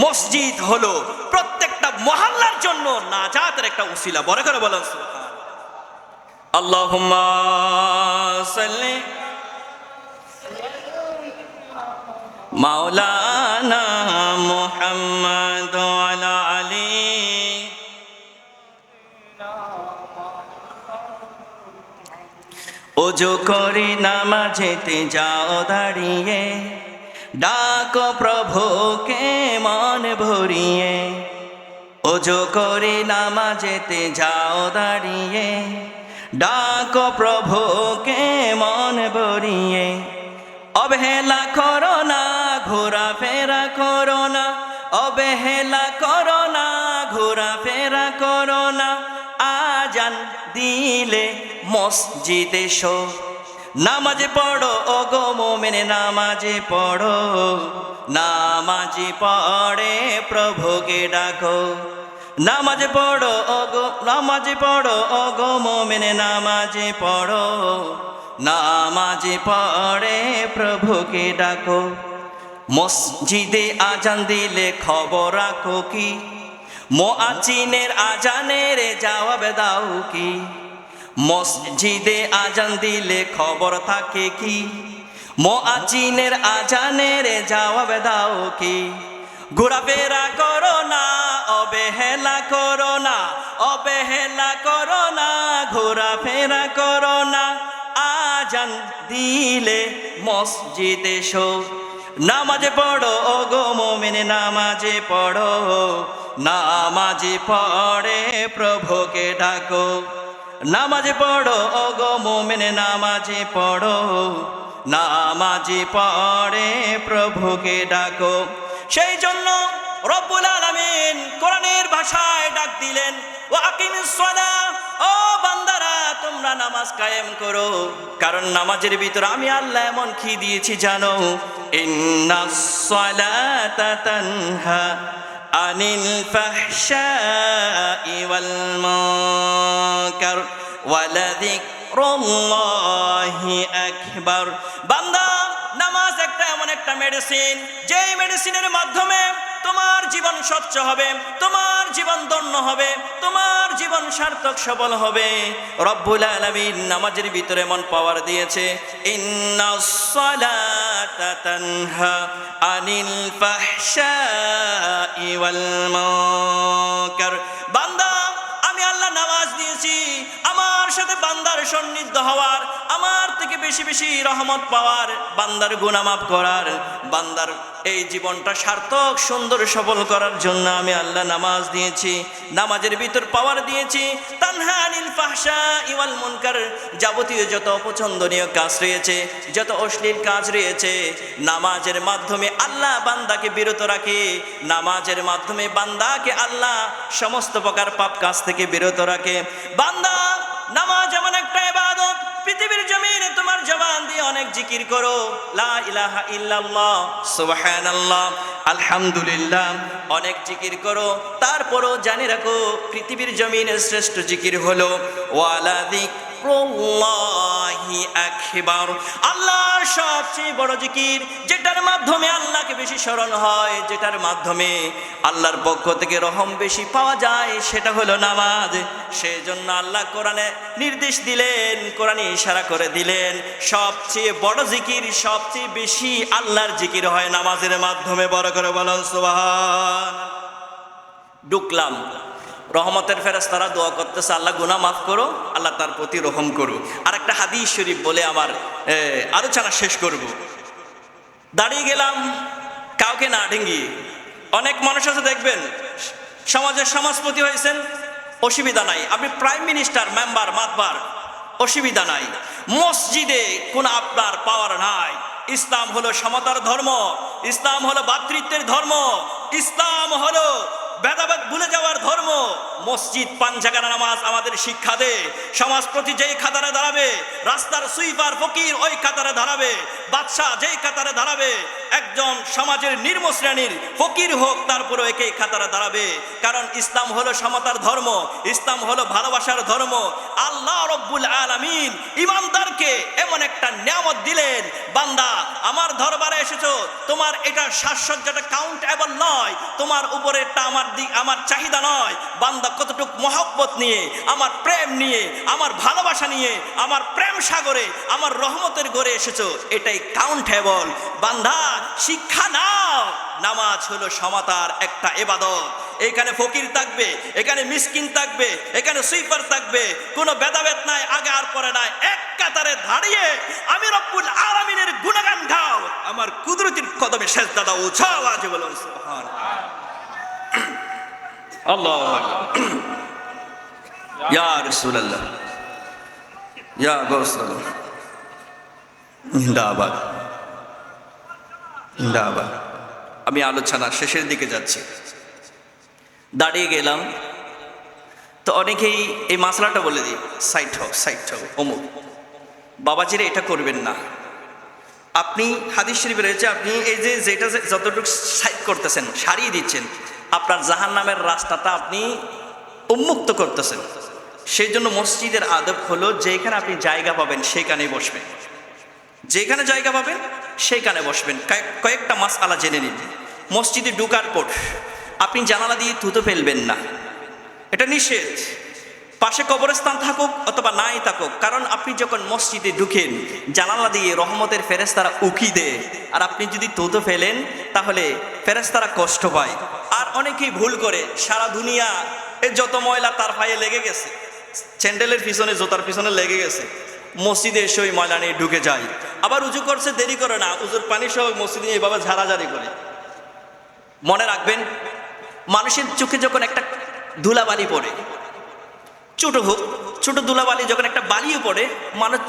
মসজিদ হলো প্রত্যেকটা মহল্লার জন্য নাজাতের একটা উসিলা। বড় করে বলেন আল্লাহুম্মা সাল্লি মাওলানা মুহাম্মদ ওয়ালা আলি। ওযু করে নামাজেতে যাও দাঁড়িয়ে, ডাকো প্রভুকে মন ভরিয়ে। ওযু করে নামাজেতে যাও দাঁড়িয়ে, ডাকো প্রভুকে মন ভরিয়ে। অবহেলা করো না, ঘোরাফেরা করো না, অবহেলা করো না, ঘোরাফেরা করো না। আজান দিলে মসজিদে এসো, নামাজ পড়ো ওগো মুমিন, নামাজ পড়ো, নামাজ পড়ে প্রভুকে ডাকো। নামাজ পড়ো ওগো, নামাজ পড়ো ওগো মুমিন, নামাজ পড়ো, নামাজ পড়ে প্রভুকে ডাকো। মসজিদে আজান দিলে খবর রাখো কি, মুয়াজ্জিনের আজানের জবাব দাও কি। মসজিদে আজান দিলে খবর থাকে কি, মুয়াজ্জিনের আজানের জবাব দাও কি। ঘোরাফেরা করো না, অবহেলা করো না, অবহেলা করো না, ঘোরাফেরা করো না। আজান দিলে মসজিদে এসো, নামাজে পড়ো ওগো মুমিন, নামাজে পড়ো, নামাজে পড়ে প্রভুকে ডাকো। নামাজে পড়ো ওগো মুমিন, নামাজে পড়ো, নামাজে পড়ে প্রভুকে ডাকো। সেই জন্য রব্বুল আলামিন কোরআনের ভাষায় ডাক দিলেন, ওয়া আকিমিস সালাহ, ও বান্দারা তোমরা নামাজ কায়েম করো, কারণ নামাজের ভিতরে আমি আল্লাহ এমন কি দিয়েছি জানো, ইন্নাস সালাতা তানহা আনিল ফাহশাই ওয়াল মুনকার ওয়ালাযিকরুল্লাহি আকবার। বান্দা, নামাজ একটা এমন একটা মেডিসিন, যেই মেডিসিনের মাধ্যমে তোমার জীবন স্বচ্ছ হবে, তোমার জীবন ধন্য হবে, তোমার জীবন সার্থক সফল হবে। রব্বুল আলামিন নামাজের ভিতরে এমন পাওয়ার দিয়েছে, ইন্নাস সালাতা তানহা আনিল ফাহশাই ওয়াল মুনকার। বান্দা, আমি আল্লাহ নামাজ দিয়েছি আমার সাথে বান্দার সান্নিধ্য হওয়ার, আমার থেকে বেশি বেশি রহমত পাওয়ার, বান্দার গুনাহ মাফ করার, বান্দার এই জীবনটা সার্থক সুন্দর সফল করার জন্য আমি আল্লাহ নামাজ দিয়েছি। নামাজের ভিতর পাওয়ার দিয়েছি তানহা আনিল ফাহশাই ওয়াল মুনকার, যাবতীয় যত অপছন্দনীয় কাজ রয়েছে, যত অশ্লীল কাজ রয়েছে, নামাজের মাধ্যমে আল্লাহ বান্দাকে বিরত রাখে। নামাজের মাধ্যমে বান্দাকে আল্লাহ সমস্ত প্রকার পাপ কাজ থেকে বিরত রাখে। বান্দা, নামাজ এমন একটা ইবাদত, পৃথিবীর জমিনে তোমার জবান দিয়ে অনেক জিকির করো, লা ইলাহা ইল্লাল্লাহ, সুবহানাল্লাহ, আলহামদুলিল্লাহ, অনেক জিকির করো, তারপরও জানি রাখো পৃথিবীর জমিনে শ্রেষ্ঠ জিকির হলো ওয়ালা যিকরুল্লাহি আকবার। আল্লাহর সবচেয়ে বড় জিকির, যেটার মাধ্যমে আল্লাহকে বেশি স্মরণ হয়, যেটার মাধ্যমে আল্লাহর পক্ষ থেকে রহম বেশি পাওয়া যায়, সেটা হলো নামাজ। সেই জন্য আল্লাহ কোরআনে নির্দেশ দিলেন, কোরআনে ইশারা করে দিলেন, সবচেয়ে বড় জিকির, সবচেয়ে বেশি আল্লাহর জিকির হয় নামাজের মাধ্যমে। বড় করে বলেন সুবহান। ঢুকলাম, রহমতের ফেরেশতারা দোয়া করতেছে, আল্লাহ গুনাহ মাফ করো, আল্লাহ তার প্রতি রহম করো। আর একটা হাদিস শরীফ বলে আমার আলোচনা শেষ করব। দাঁড়িয়ে গেলাম কাউকে না ঢেঙ্গিয়ে। অনেক মানুষ আছে দেখবেন, সমাজের সমাজপতি হয়েছেন, অসুবিধা নাই, আপনি প্রাইম মিনিস্টার, মেম্বার, মাতবার, অসুবিধা নাই, মসজিদে কোনো আপনার পাওয়ার নাই। ইসলাম হলো সমতার ধর্ম, ইসলাম হলো ভ্রাতৃত্বের ধর্ম, ইসলাম হলো ভেদাভেদ ভুলে যাওয়ার ধর্ম। মসজিদ পাঞ্জাগানা নামাজ আমাদের শিক্ষা দে। সমাজ প্রতি যেই কাতারে দাঁড়াবে, রাস্তার সুইপার ফকির ওই কাতারে দাঁড়াবে, বাদশাহ যেই কাতারে দাঁড়াবে, একজন সমাজের নিম্ন শ্রেণীর ফকির হোক তারপরে একই কাতারে দাঁড়াবে। কারণ ইসলাম হলো সমতার ধর্ম, ইসলাম হলো ভালোবাসার ধর্ম। আল্লাহ রব্বুল আলামিন ইমানদারকে এমন একটা নিয়ামত দিলেন, বান্দা আমার দরবারে এসেছো, তোমার এটা সাজসজ্জাটা কাউন্টেবল নয়, তোমার উপরেরটা আমার চাহিদা নয়, বান্দা কতটুক মহব্বত নিয়ে, আমার প্রেম নিয়ে, আমার ভালোবাসা নিয়ে, আমার প্রেম সাগরে, আমার রহমতের ঘরে এসেছো, এটাই কাউন্টেবল। বান্দা শিক্ষা নাও, নামাজ হলো সমতার একটা ইবাদত। এখানে ফকির থাকবে, এখানে মিসকিন থাকবে, এখানে সুইপার থাকবে, কোনো ভেদাভেদ নাই, আগে আর পরে নাই, এক কাতারে দাঁড়িয়ে আমি রব্বুল আলামিনের গুণগান গাও, আমার কুদরতির কদমে সেজদা দাও। উঁচা আওয়াজে বলুন সুবহানাল্লাহ। আল্লাহু আকবার। ইয়া রাসূলুল্লাহ, ইয়া রাসূলুল্লাহ, জিন্দাবাদ, জিন্দাবাদ। আমি আলোচনা শেষের দিকে যাচ্ছি। দাঁড়িয়ে গেলাম তো অনেকেই এই মাসলাটা বলে দিই, সাইড হোক, সাইড হোক, অমুক বাবাজিরা এটা করবেন না। আপনি হাদিস শরীফে রয়েছে, আপনি এই যে যেটা যতটুকু সাইড করতেছেন, সারিয়ে দিচ্ছেন, আপনার জাহান্নামের রাস্তাটা আপনি উন্মুক্ত করতেছেন। সেই জন্য মসজিদের আদব হলো, যেখানে আপনি জায়গা পাবেন সেখানেই বসবেন, যেখানে জায়গা পাবেন সেইখানে বসবেন। কয়েকটা মাসআলা জেনে নিন। মসজিদে ঢোকার পর আপনি জানালা দিয়ে থুতো ফেলবেন না, এটা নিষেধ। পাশে কবরস্থান থাকুক অথবা নাই থাকুক, কারণ আপনি যখন মসজিদে ঢুকেন জানালা দিয়ে রহমতের ফেরেশতারা উকি দেয়, আর আপনি যদি থুতু ফেলেন তাহলে ফেরেশতারা কষ্ট পায়। আর অনেকেই ভুল করে সারা দুনিয়া এর যত ময়লা তার পায়ে লেগে গেছে, স্যান্ডেলের পিছনে জুতার পিছনে লেগে গেছে, মসজিদে এসে ওই ময়লা নিয়ে ঢুকে যায়। আবার উজু করছে, দেরি করে না, উজুর পানি সহ মসজিদে এভাবে ঝাড়াঝাড়ি করে। মনে রাখবেন, মানুষের চোখে যখন একটা ধুলাবালি পড়ে, ছোট হোক ছোট ধুলাবালি যখন একটা বালিও পড়ে, মানুষ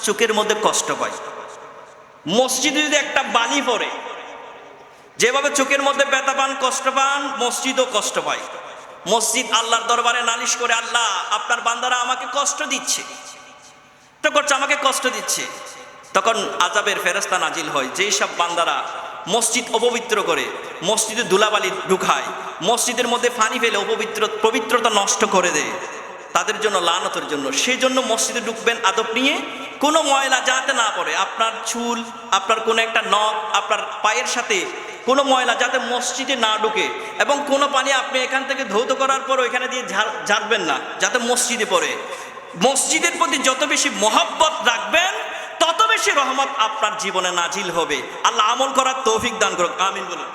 চোখের মধ্যে কষ্ট পায়। মসজিদে যদি একটা বালি পড়ে, যেভাবে চোখের মধ্যে ব্যথা পান, কষ্ট পান, মসজিদও কষ্ট পায়। মসজিদ আল্লাহর দরবারে নালিশ করে, আল্লাহ আপনার বান্দারা আমাকে কষ্ট দিচ্ছে, করছে আমাকে কষ্ট দিচ্ছে। তখন আযাবের ফেরেশতা নাজিল হয়। যেই সব বান্দারা মসজিদ অপবিত্র করে, মসজিদে ধুলাবালি ঢুকায়, মসজিদের মধ্যে পানি ফেলে পবিত্রতা নষ্ট করে দেয়, তাদের জন্য লানতের জন্য। সেই জন্য মসজিদে ঢুকবেন আদব নিয়ে, কোনো ময়লা যাতে না পড়ে, আপনার চুল, আপনার কোনো একটা নখ, আপনার পায়ের সাথে কোনো ময়লা যাতে মসজিদে না ঢুকে, এবং কোনো পানি আপনি এখান থেকে ধৌত করার পর ওইখানে দিয়ে ঝাড়বেন না, যাতে মসজিদে পড়ে। মসজিদের প্রতি যত বেশি মহব্বত রাখবেন তত বেশি রহমত আপনার জীবনে নাজিল হবে। আল্লাহ আমল করার তৌফিক দান করুক, আমিন বলুন।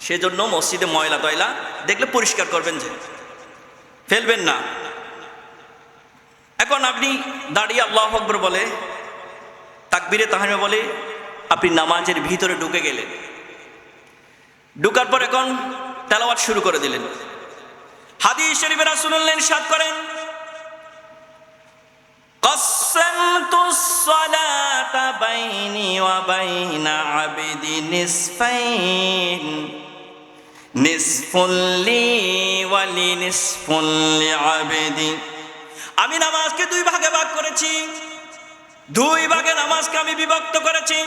সেজন্য মসজিদে ময়লা টয়লা দেখলে পরিষ্কার করবেন, যে ফেলবেন না। এখন আপনি দাঁড়িয়ে আল্লাহু আকবার বলে, তাকবীরে তাহরিমা বলে আপনি নামাজের ভিতরে ঢুকে গেলেন। ঢুকার পর এখন তেলাওয়াত শুরু করে দিলেন। হাদিস শরীফে রাসূলুল্লাহ ইরশাদ করেন, قسمت الصلاة بيني وبين عبدي نصفين نصف لي ولنصف لعبدي। আমি নামাজকে দুই ভাগে ভাগ করেছি, দুই ভাগে নামাজকে আমি বিভক্ত করেছি।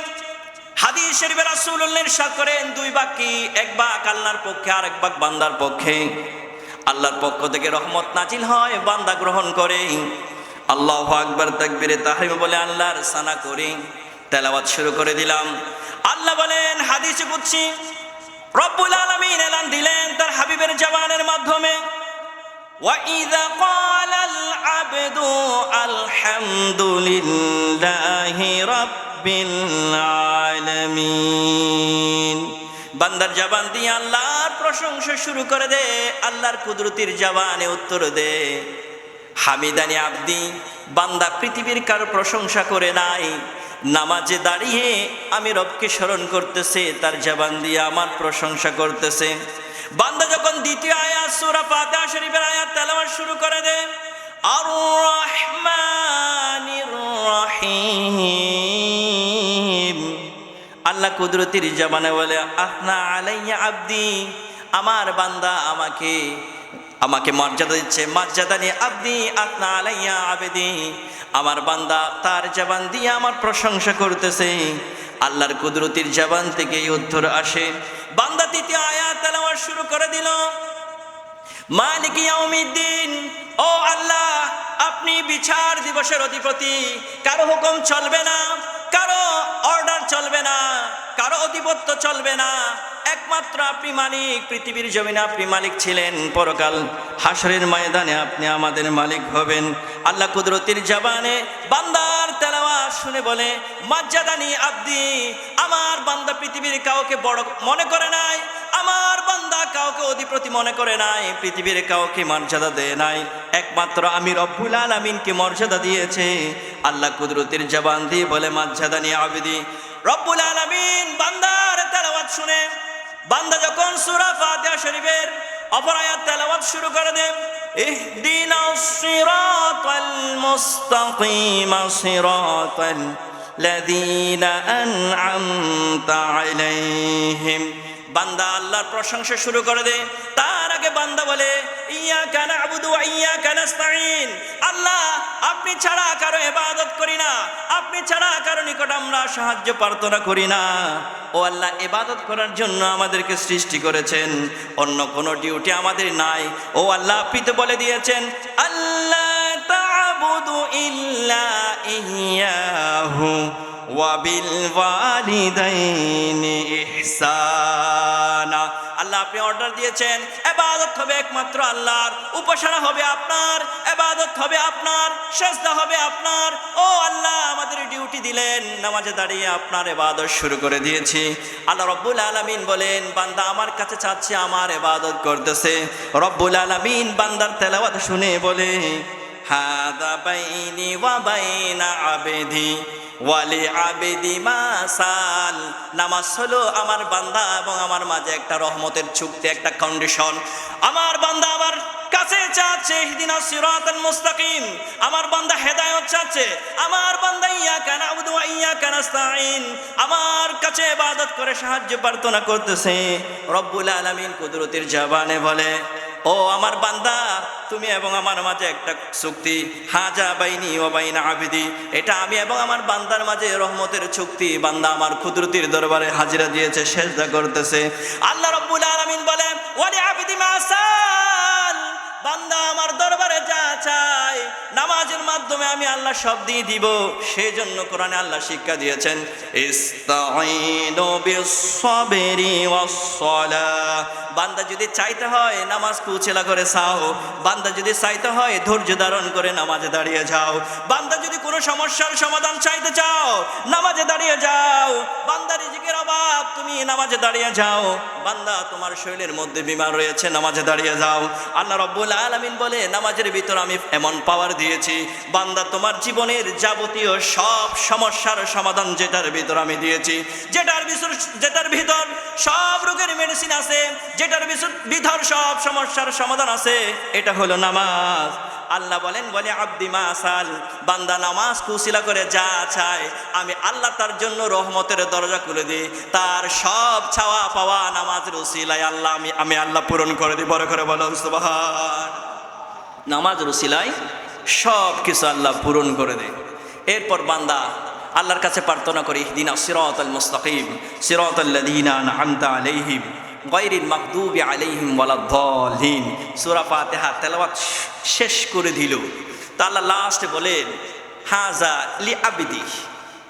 হাদিস শরীফে রাসূলুল্লাহ ইরশাদ করেন, দুই ভাগ কি? এক ভাগ আল্লাহর পক্ষে আর এক ভাগ বান্দার পক্ষে। আল্লাহর পক্ষ থেকে রহমত নাজিল হয়, বান্দা গ্রহণ করে। আল্লাহু আকবার, তাকবীরে তাহরিমা বলে আল্লাহর সানা করি, তেলাওয়াত শুরু করে দিলাম। আল্লাহ বলেন হাদিসে কুদসি, রব্বুল আলামিন এলান দিলেন তার হাবিবের জবানের মাধ্যমে, ওয়া ইযা ক্বালাল আবদু আলহামদুলিল্লাহি রাব্বিল আলামিন। বান্দার জবান দিয়ে আল্লাহর প্রশংসা শুরু করে দে, আল্লাহর কুদরতির জবানে উত্তর দে, হামিদানি আব্দি। বান্দা পৃথিবীর কারো প্রশংসা করে নাই, নামাজে দাঁড়িয়ে আমি রবকে স্মরণ করতেছে, তার জবান দিয়ে আমার প্রশংসা করতেছে। বান্দা যখন দ্বিতীয় আয়াত সূরা ফাতিহা শরীফের আয়াত তেলাওয়াত শুরু করে দেয়, আর রহমানির রহিম, আল্লাহ কুদরতির জবানে বলে আথনা আলাইয়া আব্দি, আমার বান্দা আমাকে মর্যাদা দিচ্ছে। মর্যাদা নিয়ে আব্দি আথনা আলাইয়া আবেদি, আমার বান্দা তার জবান দিয়ে আমার প্রশংসা করতেছে। আল্লাহর কুদরতির জবান থেকে এই উত্তর আসে। বান্দা তৃতীয় আয়াত তেলাওয়াত শুরু করে দিল, মালিক ইয়াউমিদ্দিন, ও আল্লাহ আপনি বিচার দিবসের অধিপতি, কারো হুকুম চলবে না, কারো অর্ডার চলবে না, কারো আধিপত্য চলবে না, একমাত্র আপনি মালিক। পৃথিবীর জমিনে আপনি মালিক ছিলেন, পরকাল হাসরের ময়দানে আপনি আমাদের মালিক হবেন। আল্লাহ কুদরতির জবানে বান্দার তেলাওয়াত শুনে বলে মর্যাদানি আব্দি, আমার বান্দা পৃথিবীর কাউকে বড় মনে করে নাই, আমার বান্দা কাউকে অধিপতি মনে করে নাই, পৃথিবীর কাউকে মর্যাদা দেয় নাই, একমাত্র আমি রব্বুল আলামিনকে মর্যাদা দিয়েছে। আল্লাহ কুদরতির জবান দিয়ে বলে মর্যাদানি আব্দি। রব্বুল আলামিন বান্দার তেলাওয়াত শুনে বান্দা যখন সূরা ফাতিহা শরীফের অপর আয়াত তেলাওয়াত শুরু করে দেন, ইহদিনাস সিরাতাল মুস্তাকিম সিরাতাল লাযীনা আন'আমতা আলাইহিম, বান্দা আল্লাহর প্রশংসা শুরু করে দেয়। তার আগে বান্দা বলে ইয়াকা না'বুদু ওয়া ইয়াকা নাস্তাঈন, আল্লাহ আপনি ছাড়া কারো ইবাদত করি না, আপনি ছাড়া কারো নিকট আমরা সাহায্য প্রার্থনা করি না। ও আল্লাহ, ইবাদত করার জন্য আমাদেরকে সৃষ্টি করেছেন, অন্য কোনো ডিউটি আমাদের নাই। ও আল্লাহ, আপনি তো বলে দিয়েছেন আল্লাহ তা'বুদু ইল্লা ইয়্যাহু ওয়া বিল ওয়ালিদাইনি ইহসানা, আল্লাহ আপনি অর্ডার দিয়েছেন ইবাদত হবে একমাত্র আল্লাহর, উপাসনা হবে আপনার, ইবাদত হবে আপনার, সিজদা হবে আপনার। ও আল্লাহ, আমাদের ডিউটি দিলেন, নামাজে দাঁড়িয়ে আপনার ইবাদত শুরু করে দিয়েছি। আল্লাহ রব্বুল আলামিন বলেন, বান্দা আমার কাছে চাচ্ছে, আমার ইবাদত করতেছে। রব্বুল আলামিন বান্দার তেলাওয়াত শুনে বলে, হাদা বাইনি ওয়া বাইনা আবদি ওয়ালি আবেদি মাসাল। নামাজ হলো আমার বান্দা এবং আমার মাঝে একটা রহমতের চুক্তি, একটা কন্ডিশন। আমার বান্দা আমার কাছে চাচ্ছে ইহদিনাস সিরাতাল মুস্তাকিম, আমার বান্দা হেদায়েত চাচ্ছে, আমার বান্দা ইয়াকা না'বুদু ওয়া ইয়াকা নাস্তাঈন, আমার কাছে ইবাদত করে সাহায্য প্রার্থনা করতেছে। রব্বুল আলামিন কুদরতের জবানে বলে, ও আমার বান্দা, তুমি এবং আমার মাঝে একটা চুক্তি, হাজা বাইনি ওয়া বাইনা আবদি, এটা আমি এবং আমার বান্দার মাঝে রহমতের চুক্তি। বান্দা আমার কুদরতির দরবারে হাজিরা দিয়েছে, সিজদা করতেছে। আল্লাহ রাব্বুল আলামিন বলে, ওয়ালি আবদি মাসাল, বান্দা আমার দরবারে যা চায় নামাজের মাধ্যমে আমি আল্লাহ সব দিয়ে দিব। সেই জন্য কোরআনে আল্লাহ শিক্ষা দিয়েছেন, ইস্তাঈনু বিস-সাবরি ওয়াস-সালাহ। বান্দা যদি চাইতে হয় নামাজ কুচেলা করে চাও, বান্দা যদি চাইতে হয় ধৈর্য ধারণ করে নামাজে দাঁড়িয়ে যাও, বান্দা যদি কোনো সমস্যার সমাধান চাইতে চাও নামাজে দাঁড়িয়ে যাও, বান্দা রিজিকের অভাব তুমি নামাজে দাঁড়িয়ে যাও, বান্দা তোমার শরীরের মধ্যে বিমার রয়েছে নামাজে দাঁড়িয়ে যাও। আল্লাহ রাব্বুল আলামিন বলে, নামাজের ভিতর আমি এমন পাওয়ার দিয়েছি, বান্দা তোমার জীবনের যাবতীয় সব সমস্যার সমাধান যেটার ভিতর আমি দিয়েছি, যেটার ভিতর সব রোগের মেডিসিন আছে, যেটার ভিতর সব সমস্যার সমাধান আছে, এটা হলো নামাজ। আল্লাহ বলেন, বলে আব্দি মাসাল, বান্দা নামাজ কুশিলা করে যা চায় আমি আল্লাহ তার জন্য রহমতের দরজা খুলে দিই, তার সব চাওয়া পাওয়া নামাজের উসিলায় আল্লাহ আমি আল্লাহ পূরণ করে দিই। বড় করে বলো সুবহান। নামাজের উসিলায় সব কিছু আল্লাহ পূরণ করে দেয়। এরপর বান্দা আল্লাহর কাছে প্রার্থনা করি, ইহদিনাস সিরাতাল মুস্তাকিম সিরাতাল্লাযীনা আন'আমতা আলাইহিম গায়রিল মাগদুবি আলাইহিম ওয়ালাদ-দাল্লিন। সূরা ফাতিহা তেলাওয়াত শেষ করে দিল, তা আল্লাহ লাস্টে বলেন, হাজা লি আবদি,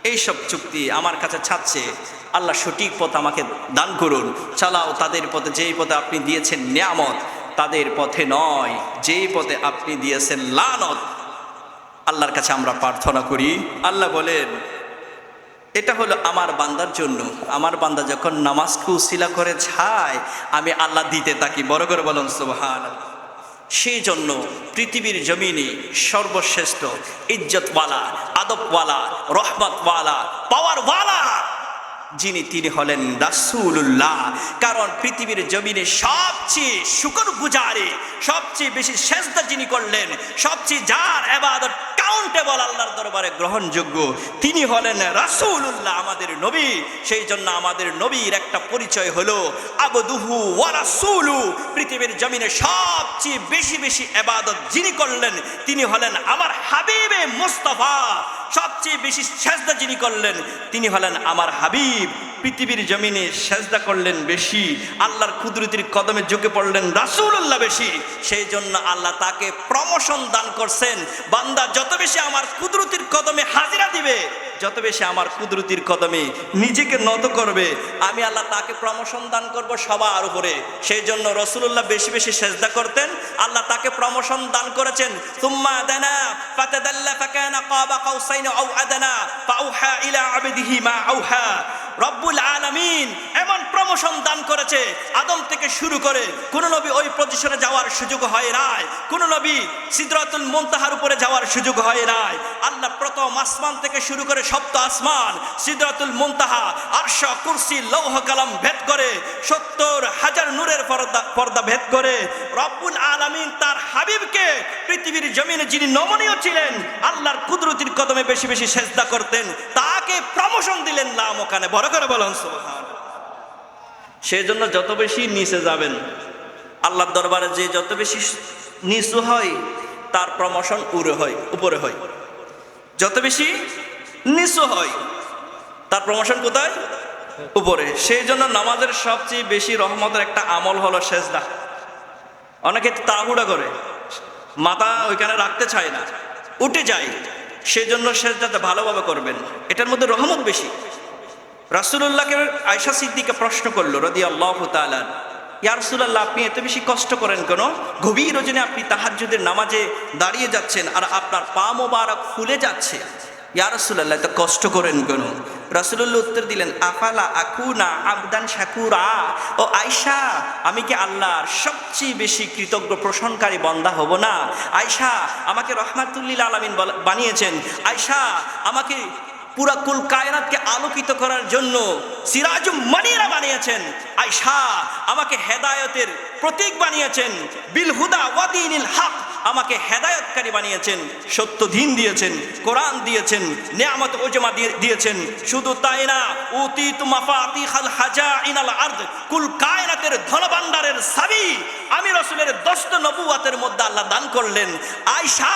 এইসব চুক্তি আমার কাছে চাচ্ছে, আল্লাহ সঠিক পথ আমাকে দান করুন, চালাও তাদের পথে, যেই পথে আপনি দিয়েছেন নিয়ামত, তাদের পথে নয় যেই পথে আপনি দিয়েছেন লানত। আল্লাহর কাছে আমরা প্রার্থনা করি। আল্লাহ বলেন, এটা হলো আমার বান্দার জন্য, আমার বান্দা যখন নামাজকে উসিলা করে চায় আমি আল্লাহ দিতে থাকি। বড় করে বলুন সুবহানাল্লাহ। সেই জন্য পৃথিবীর জমিনে সর্বশ্রেষ্ঠ ইজ্জতওয়ালা, আদবওয়ালা, রহমতওয়ালা, পাওয়ারওয়ালা যিনি, তিনি হলেন রাসূলুল্লাহ। কারণ পৃথিবীর জমিনে সবচেয়ে শুকরগুজারি, সবচেয়ে বেশি সেজদা যিনি করলেন, সবচেয়ে যার ইবাদত কাউন্টেবল আল্লাহর দরবারে গ্রহণযোগ্য, তিনি হলেন রাসূলুল্লাহ, আমাদের নবী। সেই জন্য আমাদের নবীর একটা পরিচয় হলো আবদুহু ওয়া রাসূলু। পৃথিবীর জমিনে সবচেয়ে বেশি বেশি ইবাদত যিনি করলেন তিনি হলেন আমার হাবিবে মুস্তাফা। সবচেয়ে বেশি সেজদা যিনি করলেন তিনি হলেন আমার হাবিব। পৃথিবীর জমিনে সেজদা করলেন বেশি, আল্লাহর কুদরতির কদমে ঝুঁকে পড়লেন রাসূলুল্লাহ বেশি। সেই জন্য আল্লাহ তাকে প্রমোশন দান করছেন। বান্দা যত বেশি আমার কুদরতির কদমে হাজিরা দিবে, যত বেশি আমার কুদরতির কদমে নিজেকে নত করবে, আমি আল্লাহ তাকে প্রমোশন দান করব সবার উপরে। সেই জন্য রাসূলুল্লাহ বেশি বেশি সেজদা করতেন, আল্লাহ তাকে প্রমোশন দান করেছেন। সুম্মা দানা ফাতাদাল্লা ফাকানা কাবা কাউসাইন আও আদনা ফাআউহা ইলা আবদিহি মা আউহা। রব্বুল আলামিন এমন প্রমোশন দান করেছে, আদম থেকে শুরু করে কোন নবী ওই পজিশনে যাওয়ার সুযোগ হয় নাই, কোন নবী সিদরাতুল মুনতাহার উপরে যাওয়ার সুযোগ হয় নাই। আল্লাহ প্রথম আসমান থেকে শুরু করে সপ্ত আসমান, সিদরাতুল মুনতাহা, আরশ, কুরসি, লৌহ কলম ভেদ করে ৭০,০০০ নূরের পর্দা ভেদ করে রব্বুল আলামিন তার হাবিবকে পৃথিবীর জমিনে যিনি নমনীয় ছিলেন, আল্লাহর কুদরতির কদমে বেশি বেশি সেজদা করতেন, তাকে প্রমোশন দিলেন লামকানে। বড় করে বলুন সুবহানাল্লাহ। সেই জন্য যত বেশি নিচে যাবেন আল্লাহর দরবারে, যে যত বেশি নিচু হয় তার প্রমোশন উপরে হয়, যত বেশি নিচু হয় তার প্রমোশন কোথায়? উপরে। সেই জন্য নামাজের সবচেয়ে বেশি রহমতের একটা আমল হলো সেজদা। অনেকে তাড়াহুড়া করে, মাথা ওইখানে রাখতে চায় না, উঠে যায়। সেই জন্য সেজদাতে ভালোভাবে করবেন, এটার মধ্যে রহমত বেশি। রাসূলুল্লাহকে আয়েশা সিদ্দিকা প্রশ্ন করলো রাদিয়াল্লাহু তাআলা, ইয়া রাসূলুল্লাহ, আপনি এত বেশি কষ্ট করেন কেন? গভীর রজনী আপনি তাহাজ্জুদের নামাজে দাঁড়িয়ে যাচ্ছেন আর আপনার পা মোবারক ফুলে যাচ্ছে, ইয়া রাসূলুল্লাহ এত কষ্ট করেন কেন? রাসূলুল্লাহ উত্তর দিলেন, আফালা আকুনা আবদান শাকুরা, ও আয়েশা, আমি কি আল্লাহর সবচেয়ে বেশি কৃতজ্ঞ প্রশংসাকারী বান্দা হব না? আয়েশা, আমাকে রহমাতুল লিল আলামিন বানিয়েছেন। আয়েশা, আমাকে পুরা কুল কায়নাতকে আলোকিত করার জন্য সিরাজুম মনিরা বানিয়েছেন। আয়েশা, আমাকে হেদায়েতের প্রতীক বানিয়েছেন। বিল হুদা ওয়া দীনিল হক, আমাকে হেদায়েতকারী বানিয়েছেন, সত্য দিন দিয়েছেন, কোরআন দিয়েছেন, নিয়ামত উজমা দিয়েছেন। শুধু তাই না, উতিতু মাফাতিহাল হাজাইনাল আরদ, কুল কায়নাতের ধনভাণ্ডারের চাবি আমি রাসূলের দস্ত নবুয়াতের মধ্যে আল্লাহ দান করলেন। আয়েশা,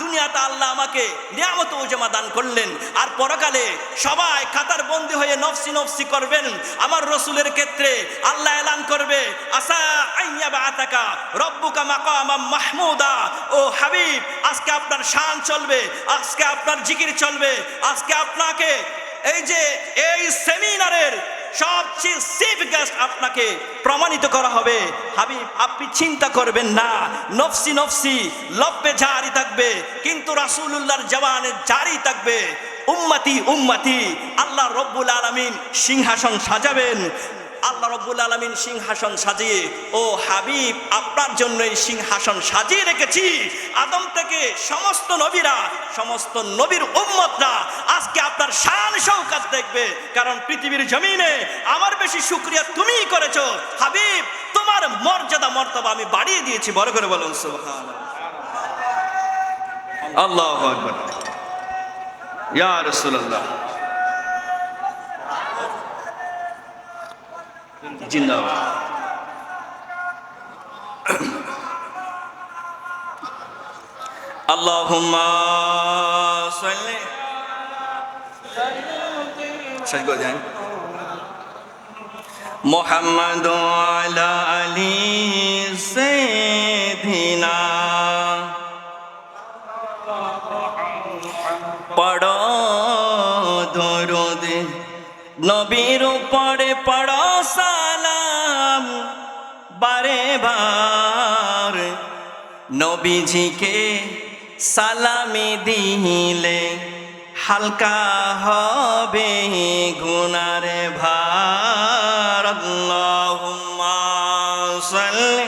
দুনিয়াতে আল্লাহ আমাকে নিয়ামত উজমা দান করলেন, আর পরকালে সবাই কাতার বন্দী হয়ে নফসি নফসি করবেন। আমার রাসূলের ক্ষেত্রে আল্লাহ এলান করবে, আসা আইয়াবা আতাকা রব্বুকা মাকামাম মাহমুদা। ও হাবিব, আজকে আপনার শান চলবে, আজকে আপনার জিকির চলবে, আজকে আপনাকে এই সেমিনারের সবচেয়ে চিফ গেস্ট আপনাকে প্রমাণিত করা হবে। হাবিব, আপনি চিন্তা করবেন না, নফসি নফসি লব্বে জারি থাকবে, কিন্তু রাসূলুল্লাহর জবানে জারি থাকবে উম্মতি উম্মতি। আল্লাহ রব্বুল আলামিন সিংহাসন সাজাবেন। আল্লাহ রব্বুল আলামিন সিংহাসন সাজিয়ে, ও হাবিব, আপনার জন্য এই সিংহাসন সাজিয়ে রেখেছি। আদম থেকে সমস্ত নবীরা, সমস্ত নবীর উম্মতরা আজকে আপনার শান শৌকত দেখবে, কারণ পৃথিবীর জমিনে আমার বেশি শুকরিয়া তুমিই করেছো। হাবিব, তোমার মর্যাদা মর্তবা আমি বাড়িয়ে দিয়েছি। বড় করে বলুন সুবহানাল্লাহ। আল্লাহু আকবার। ইয়া রাসূলুল্লাহ জিন্দাবাদ। আল্লাহুম্মা সাল্লি মুহাম্মাদ আলা আলি সাইয়্যিদিনা। পড়ো দরুদ নবীর উপরে, পড়ো সালাম বারে বার। নবীজিকে সালামি দিলে হালকা হবে গুনার ভার। আল্লাহুম্মা সাল্লি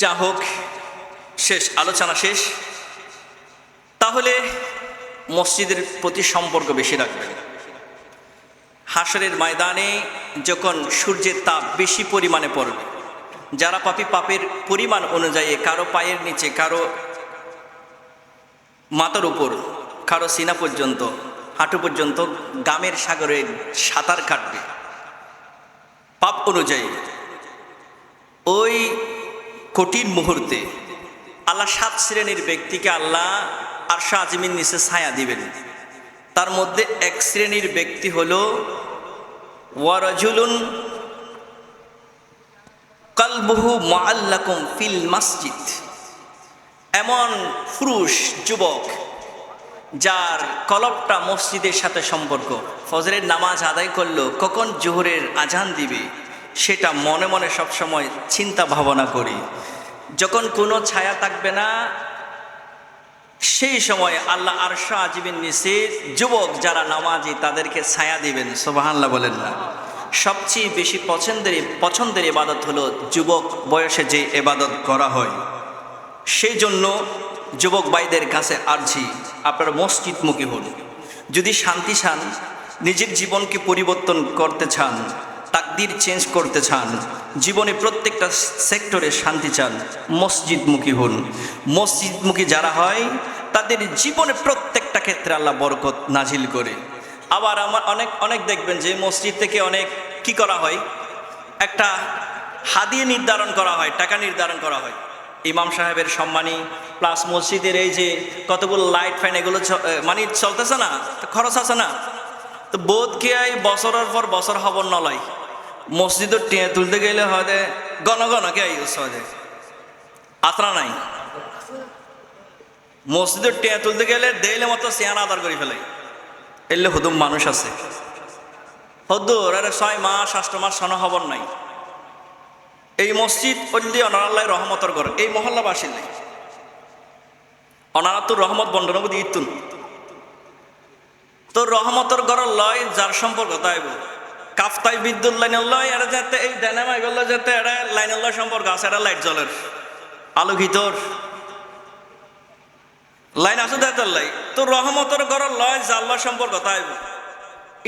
যা হোক, শেষ আলোচনা শেষ। তাহলে মসজিদের প্রতি সম্পর্ক বেশি রাখবেন। হাশরের ময়দানে যখন সূর্যের তাপ বেশি পরিমাণে পড়বে, যারা পাপী পাপের পরিমাণ অনুযায়ী কারো পায়ের নিচে, কারো মাথার উপর, কারো সিনা পর্যন্ত, হাঁটু পর্যন্ত গামের সাগরে সাঁতার কাটবে পাপ অনুযায়ী। ওই কঠিন মুহূর্তে আল্লাহ 7 শ্রেণীর ব্যক্তিকে আল্লাহ আরশে আজিমের নিচে ছায়া দিবেন। তার মধ্যে এক শ্রেণীর ব্যক্তি হলো ওয়ারাজুলুন কলবুহু মুআল্লাকুম ফিল মসজিদ, এমন পুরুষ যুবক যার কলবটা মসজিদের সাথে সম্পর্ক। ফজরের নামাজ আদায় করলো, কখন জোহরের আজান দিবে সেটা মনে মনে সবসময় চিন্তা ভাবনা করি। যখন কোনো ছায়া থাকবে না, সেই সময় আল্লাহ আরশে আজিমের নিচে যুবক যারা নামাজি তাদেরকে ছায়া দিবেন। সুবহানাল্লাহ বলেন না? সবচেয়ে বেশি পছন্দের ইবাদত হলো যুবক বয়সে যে ইবাদত করা হয়। সেই জন্য যুবক ভাইদের কাছে আর্জি, আপনারা মসজিদমুখী হন। যদি শান্তি চান, নিজের জীবনকে পরিবর্তন করতে চান, তাকদীর চেঞ্জ করতে চান, জীবনে প্রত্যেকটা সেক্টরে শান্তি চান, মসজিদমুখী হন। মসজিদমুখী যারা হয় তাদের জীবনে প্রত্যেকটা ক্ষেত্রে আল্লাহ বরকত নাজিল করে। আবার আমার অনেক দেখবেন যে মসজিদ থেকে অনেক কি করা হয়, একটা হাদিয়া নির্ধারণ করা হয়, টাকা নির্ধারণ করা হয়। ইমাম সাহেবের সম্মানী প্লাস মসজিদের এই যে কতগুলো লাইট ফ্যান এগুলো মানে চলতেছে না, খরচ আছে না, তো বোধ কে বছরের পর বছর হবর নলয়। মসজিদের টিয়া তুলতে গেলে হয়তো ঘন ঘন কে সহজে আতরা নাই মসজিদের টিয়া তুলতে গেলে দেইলে মতো চেয়ার আদার করে ফেলে এলে হুদুম মানুষ আছে হদ্দুর আরে 6 মাস 8 মাস সন খবর নাই এই মসজিদ অল্লি অনারাল্লাহ রহমতর ঘর এই মহল্লাবাসীর নেই অনারাতুর রহমত বন্ডনবদি ইতুন তোর রহমতর ঘর লয় যার সম্পর্ক তাইব কাফতাই বিদ্যুৎ লাইন লয় এরা যাতে এই ডায়নামাই বললো যাতে এরা লাইন লয় সম্পর্ক আছে এরা লাইট জ্বলের আলোকিতর লাইন আছে দেয় লাই তোর রহমতর ঘর লয় জাল্লা সম্পর্ক তাইব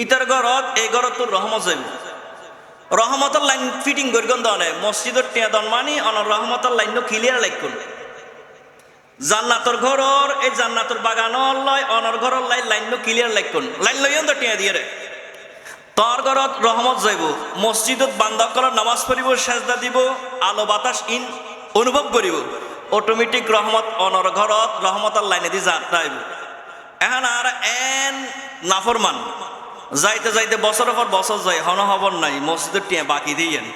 ইতার ঘরত এই ঘরত তোর রহমত যাইব রহমতের লাইন ফিটিং করি কোন দনে মসজিদের টিয়া দন মানি অনর রহমতের লাইন ক্লিয়ার লাইকুন জান্নাতর ঘরর এই জান্নাতর বাগানর লয় অনর ঘরর লাইন ক্লিয়ার লাইকুন লাইন লইন তো টিয়া দিয়ে রে তোর ঘরত রহমত যাইব মসজিদত বান্দা করার নামাজ পড়িব সেজদা দিব আলো বাতাস ইন অনুভব করিব অটোমেটিক রহমত অনর ঘরত রহমতের লাইনে দি যাইব এখন আর এন নাফরমান যাইতে যাইতে বছরের পর বছর যায় হন হবর নাই মসজিদের টিয়া বাকি দিয়েন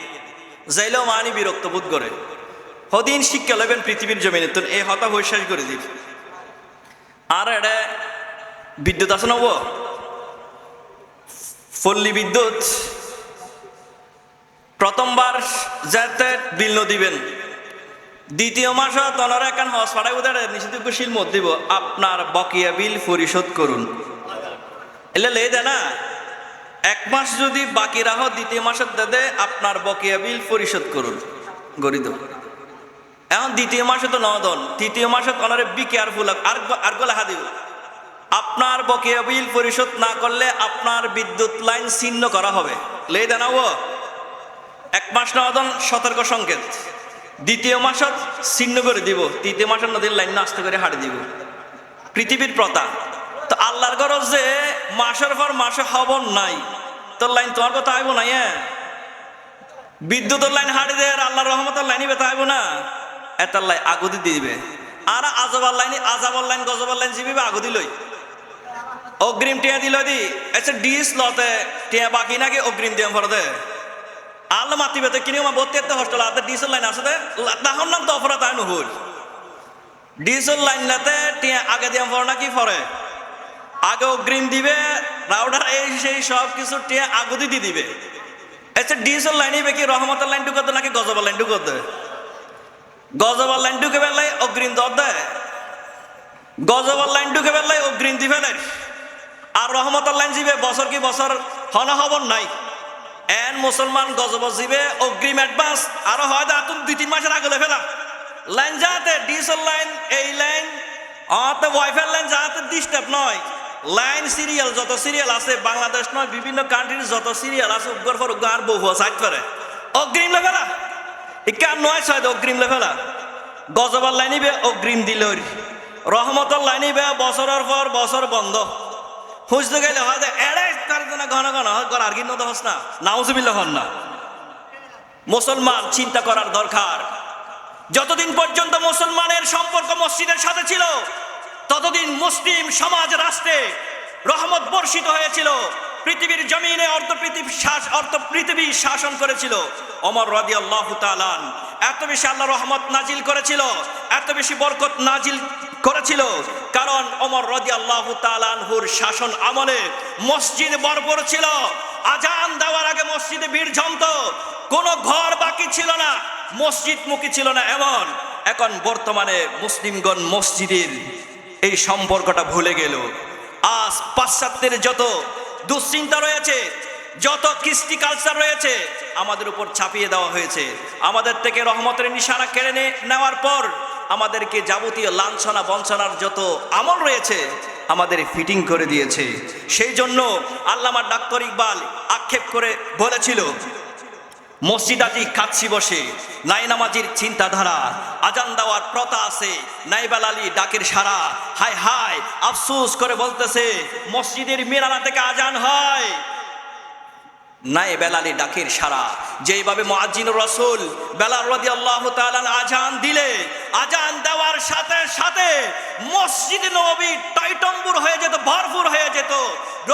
যাইলেও মানি বিরক্ত বোধ করে হদিন শিক্ষা লবেন পৃথিবীর জমিনে তো এই হতা বৈশ্বাস করে দিন আর এটা বিদ্যুৎ আছে নব পল্লী বিদ্যুৎ প্রথমবার যাতে বিল দিবেন দ্বিতীয় মাসত ওনারা এখন হস ফাটাই উদারে নিষেধাজ্ঞশীল মত দিব আপনার বকেয়া বিল পরিশোধ করুন এলে লে দে না 1 মাস যদি বাকি রাখো দ্বিতীয় মাসের দে আপনার বকেয়া বিল পরিশোধ করুন গরিদ এখন দ্বিতীয় মাসে তো নদন তৃতীয় মাসে ওনারে বি কেয়ারফুল আর লেখা দিব আপনার বকেয়া বিল পরিশোধ না করলে আপনার বিদ্যুৎ লাইন ছিন্ন করা হবে লে দে না ও 1 মাস নদন সতর্ক সংকেত দ্বিতীয় মাসত ছিন্ন করে দিব তৃতীয় মাসের নদীর লাইন আস্তে করে হারিয়ে দিব পৃথিবীর প্রথা তো আল্লাহর গরজ যে মাসের পর মাসে খবর নাই তোর লাইন তোমার কথা আইব না বিদ্যুতের লাইন হারিয়ে দে আর আল্লাহর রহমতের লাইনই বেতা আইব না এটার লাইন আগুদি দিবে আর আজবার লাইন গজবার লাইন জিবিবে আগুদি লই অগ্রিম টিয়া দিল দি আচ্ছা ডিস লতে টিয়া বাকি নাকি অগ্রিম দিয়ে ফর দে আল্লাহ মাতিবে তো কিনে 32 হোস্টেল আর ডিসেল লাইন আছে তখন নাম তো অপরাধ আইন হল ডিসেল লাইন লাতে টিয়া আগে দিয়ে ফর নাকি ফরে আগে অগ্রিম দিবে রাউডার এই সেই সব কিছু টিয়া আগুদি দিয়ে দিবে আচ্ছা ডিসেল লাইনে কি রহমতের লাইন ঢুকতে নাকি গজবার লাইন ঢুকতে গজবার লাইন ঢুকে বেলায় অগ্রিম দর দেয় গজবার লাইন ঢুকে বেলায় অগ্রিম দিবে না আর রহমতের লাইন দিবে বছর কি বছর হন খবর নাই এন মুসলমান গজবর দিবে অগ্রিম অ্যাডভান্স আরো হয় তুম 2-3 মাসের আগে ফেলা লাইন যাতে ডিসেল লাইন এই লাইন অতে ওয়াইফাই লাইন যাতে ডিস্টার্ব নয় লাইন সিরিয়াল যত সিরিয়াল আছে বাংলাদেশ নয় বিভিন্ন কান্ট্রির যত সিরিয়াল আছে উগ্র ফর উগ্র আর বহু সাইড করে অগ্রিম লেভেলা ইকার নয় ছয় অগ্রিম লেভেলা গজবার লাইনিবে অগ্রিম দিল রহমতর লাইনিবে বছরের পর বছর বন্ধ খুঁজতে গেলে হয়তো এড়াই তার জন্য ঘন ঘন আর কি নদ হস না নাউজুবিল্লাহ হন না মুসলমান চিন্তা করার দরকার যতদিন পর্যন্ত মুসলমানের সম্পর্ক মসজিদের সাথে ছিল ততদিন মুসলিম সমাজ রাষ্ট্রে রহমত বর্ষিত হয়েছিল পৃথিবীর জমিনে অর্ধ পৃথিবী শাসন করেছিল ওমর রাদিয়াল্লাহু তাআলা এত বেশি আল্লাহ রহমত নাজিল করেছিল এত বেশি বরকত নাজিল করেছিল কারণ ওমর রাদিয়াল্লাহু তাআলা আনহুর শাসন আমলে মসজিদ ভরপুর ছিল আজান দেওয়ার আগে মসজিদে ভিড় জমতো কোনো ঘর বাকি ছিল না মসজিদ মুখী ছিল না এমন এখন বর্তমানে মুসলিমগণ মসজিদের এই সম্পর্কটা ভুলে গেল আজ পাশ্চাত্যের যত দুশ্চিন্তা রয়েছে যত কৃষ্টি কালচার রয়েছে আমাদের উপর চাপিয়ে দেওয়া হয়েছে আমাদের থেকে রহমতের নিশানা কেড়ে নেওয়ার পর আমাদেরকে যাবতীয় লাঞ্ছনা বঞ্চনার যত আমল রয়েছে আমাদের ফিটিং করে দিয়েছে সেই জন্য আল্লামা ডাক্তার ইকবাল আক্ষেপ করে বলেছিল মসজিদাটি কাচ্ছি বসে নাই নামাজির চিন্তাধারা আজান দেওয়ার প্রথা আছে নাই বেলালি ডাকের সারা হায় হায় আফসোস করে বলতেছে মসজিদের মিনারা থেকে আজান হয় নাই বেলালি ডাকের সারা যেভাবে মুয়াজ্জিনুর রাসূল বেলাল রাদিয়াল্লাহু তাআলা আজান দিলে আজান দেওয়ার সাথে সাথে মসজিদ নববী টইটম্বুর হয়ে যেত, ভরপুর হয়ে যেত।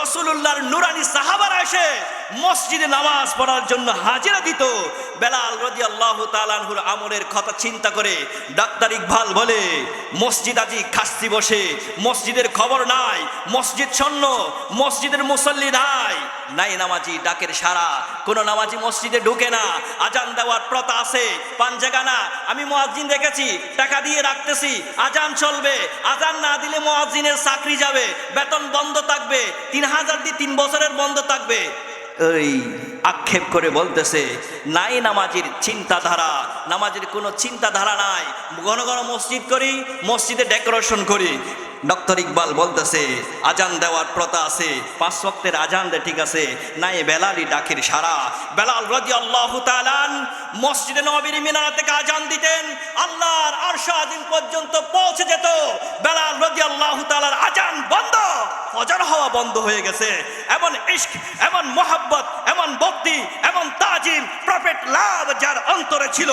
রাসূলুল্লাহর নুরানি সাহাবারা এসে মসজিদে নামাজ পড়ার জন্য হাজিরা দিত। বেলাল রাদিয়াল্লাহু তাআলা আনহুর আমলের কথা চিন্তা করে ডাক্তার ইকবাল বলে, মসজিদ আজি খাসতি বসে, মসজিদের খবর নাই, মসজিদ শূন্য, মসজিদের মুসল্লি নাই, নাই নামাজি ডাকের সারা, কোন নামাজি মসজিদে ঢুকে না। আজান দেওয়ার প্রথা আছে, পাঞ্জাগানা আমি মুয়াজ্জিন দেখেছি, টাকা দিয়ে রাখতেছি, আজান চলবে, আজান না দিলে মুয়াজ্জিনের চাকরি যাবে, বেতন বন্ধ থাকবে, 3000 দিয়ে 3 বছরের বন্ধ থাকবে। এই আক্ষেপ করে বলতেছে, নাই নামাজির চিন্তাধারা, নামাজের কোনো চিন্তাধারা নাই, ঘন ঘন মসজিদ করি, মসজিদে ডেকোরেশন করি। ডক্টর ইকবাল বলতেছে, আজান দেওয়ার প্রথা আছে, 5 ওয়াক্তের আজান দে, ঠিক আছে, নাই বেলালই ডাকের সারা। বেলাল রাদিয়াল্লাহু তাআলা মসজিদে নববীর মিনার থেকে আজান দিতেন, আল্লাহর আরশ আজিম পর্যন্ত পৌঁছে যেত। বেলাল রাদিয়াল্লাহু তাআলার আজান বন্ধ, ফজর হওয়া বন্ধ হয়ে গেছে। এমন ইশক, এমন মোহাব্বত, এমন ভক্তি, এমন তাজিম প্রফেট লাভ যার অন্তরে ছিল,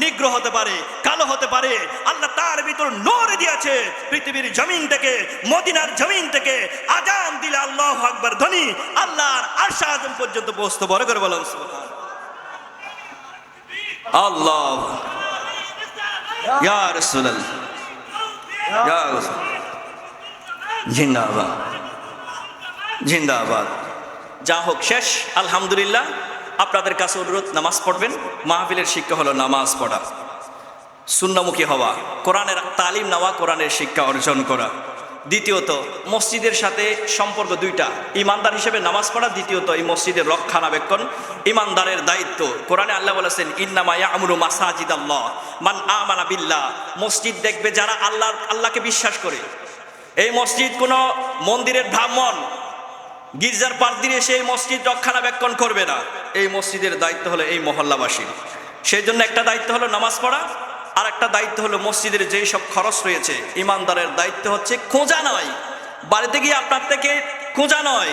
নিগ্রহ হতে পারে, কালো হতে পারে, আল্লাহ তার ভিতর নূর দিয়েছে। পৃথিবীর জমিন থেকে, মদিনার জমিন থেকে আজান দিলে আল্লাহু আকবার ধ্বনি আল্লাহর আরশ আযম পর্যন্ত পৌঁছতো। বড় করে বলেন সুবহান আল্লাহ, ইয়া রাসূলুল্লাহ, ইয়া রাসূল, জিন্দাবাদ, জিন্দাবাদ। যা হোক শেষ, আলহামদুলিল্লাহ। আপনাদের কাছে অনুরোধ, নামাজ পড়বেন। মাহফিলের শিক্ষা হলো নামাজ পড়া, সুন্নামুখী হওয়া, কোরআনের তালিম নেওয়া, কোরআনের শিক্ষা অর্জন করা। দ্বিতীয়ত, মসজিদের সাথে সম্পর্ক দুইটা, ইমানদার হিসেবে নামাজ পড়া, দ্বিতীয়ত এই মসজিদের রক্ষণাবেক্ষণ ইমানদারের দায়িত্ব। কোরআনে আল্লাহ বলেছেন, ইন্নামা ইয়ামুরু মাসাজিদাল্লাহ মান আমানা বিল্লাহ। মসজিদ দেখবে যারা আল্লাহকে বিশ্বাস করে। এই মসজিদ কোনো মন্দিরের ব্রাহ্মণ গির্জার পাশ দিয়ে এসে এই মসজিদ রক্ষণাবেক্ষণ করবে না। এই মসজিদের দায়িত্ব হলো এই মহল্লাবাসীর। সেই জন্য একটা দায়িত্ব হলো নামাজ পড়া, আর একটা দায়িত্ব হলো মসজিদের যেই সব খরচ রয়েছে, ইমানদারের দায়িত্ব হচ্ছে খোঁজা নয়, বাড়িতে গিয়ে আপনার থেকে খোঁজা নয়।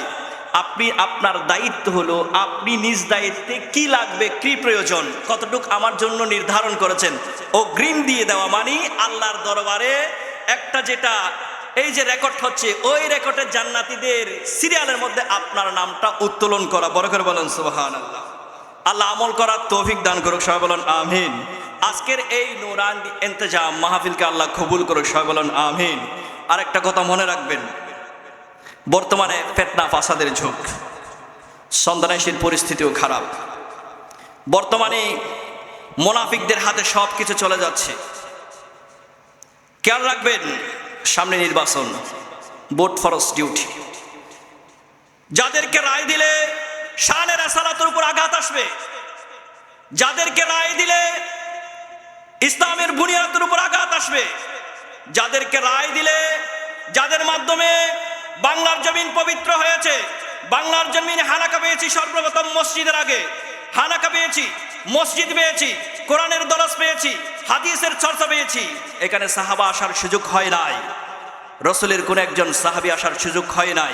আপনি, আপনার দায়িত্ব হলো আপনি নিজ দায়িত্বে কি লাগবে, কি প্রয়োজন, কতটুক আমার জন্য নির্ধারণ করেছেন, অগ্রিম দিয়ে দেওয়া। মানে আল্লাহর দরবারে একটা যেটা এই যে রেকর্ড হচ্ছে, ওই রেকর্ডের জান্নাতীদের সিরিয়ালের মধ্যে আপনার নামটা উত্তোলন করা। বড় করে বলেন সুবহানাল্লাহ। আল্লাহ আমল করার তৌফিক দান করুক, সবাই বলেন আমিন। আজকের এই নুরানি ইন্তেজাম মাহফিলকে আল্লাহ কবুল করুক, সবাই বলেন আমিন। আর একটা কথা মনে রাখবেন, বর্তমানে ফিতনা ফাসাদের যুগ, সন্ত্রাসীর পরিস্থিতিও খারাপ। বর্তমানে মুনাফিকদের হাতে সব কিছু চলে যাচ্ছে। খেয়াল রাখবেন, সামনে নির্বাচন, ভোট ফরজ ডিউটি। যাদেরকে রায় দিলে শানে রাসালাতের উপর আঘাত আসবে, যাদেরকে রায় দিলে ইসলামের বুনিয়াদের উপর আঘাত আসবে, যাদেরকে রায় দিলে, যাদের মাধ্যমে বাংলার জমিন পবিত্র হয়েছে, বাংলার জমিনে হানাকা পেয়েছি, সর্বপ্রথম মসজিদের আগে হানাকা পেয়েছি, মসজিদ পেয়েছি, কোরআনের দরস পেয়েছি, হাদিসের চর্চা পেয়েছি। এখানে সাহাবা আসার সুযোগ হয় নাই, রসুলের কোন একজন সাহাবী আসার সুযোগ হয় নাই,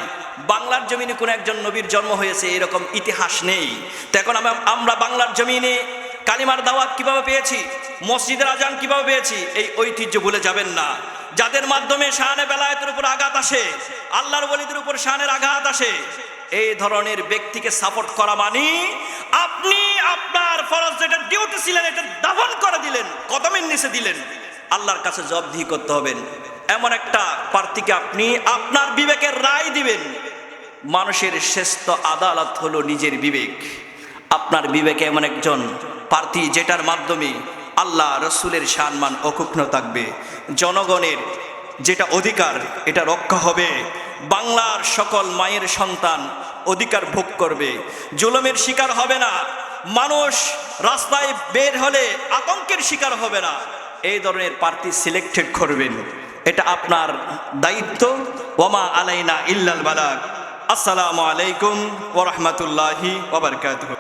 বাংলার জমিনে কোন একজন নবীর জন্ম হয়েছে এরকম ইতিহাস নেই। তো এখন আমরা বাংলার জমিনে কালিমার দাওয়াত কিভাবে পেয়েছি, মসজিদের আজান কিভাবে পেয়েছি, এই ঐতিহ্য ভুলে যাবেন না। যাদের মাধ্যমে শানে বেলায়েতের উপর আঘাত আসে, আল্লাহর ওলিদের উপর শানের আঘাত আসে, এই ধরনের ব্যক্তিকে সাপোর্ট করা মানে আপনি আপনার ফরজ যেটা ডিউটি ছিলেন এটা দাফন করে দিলেন, কদমের নিচে দিলেন, আল্লাহর কাছে জবাবদিহি করতে হবেন। এমন একটা প্রার্থীকে আপনি আপনার বিবেকের রায় দিবেন। মানুষের শ্রেষ্ঠ আদালত হলো নিজের বিবেক। আপনার বিবেকে এমন একজন প্রার্থী যেটার মাধ্যমে আল্লাহ রসুলের সম্মান অক্ষুণ্ণ থাকবে, জনগণের যেটা অধিকার এটা রক্ষা হবে, বাংলার সকল মায়ের সন্তান অধিকার ভোগ করবে, জুলুমের শিকার হবে না, মানুষ রাস্তায় বের হলে আতঙ্কের শিকার হবে না, এই ধরনের প্রার্থী সিলেক্টেড করবেন। এটা আপনার দায়িত্ব। ওয়ামা আলাইনা ইল্লাল বালাগ। আসসালামু আলাইকুম ওয়া রাহমাতুল্লাহি ওয়া বারাকাতুহু।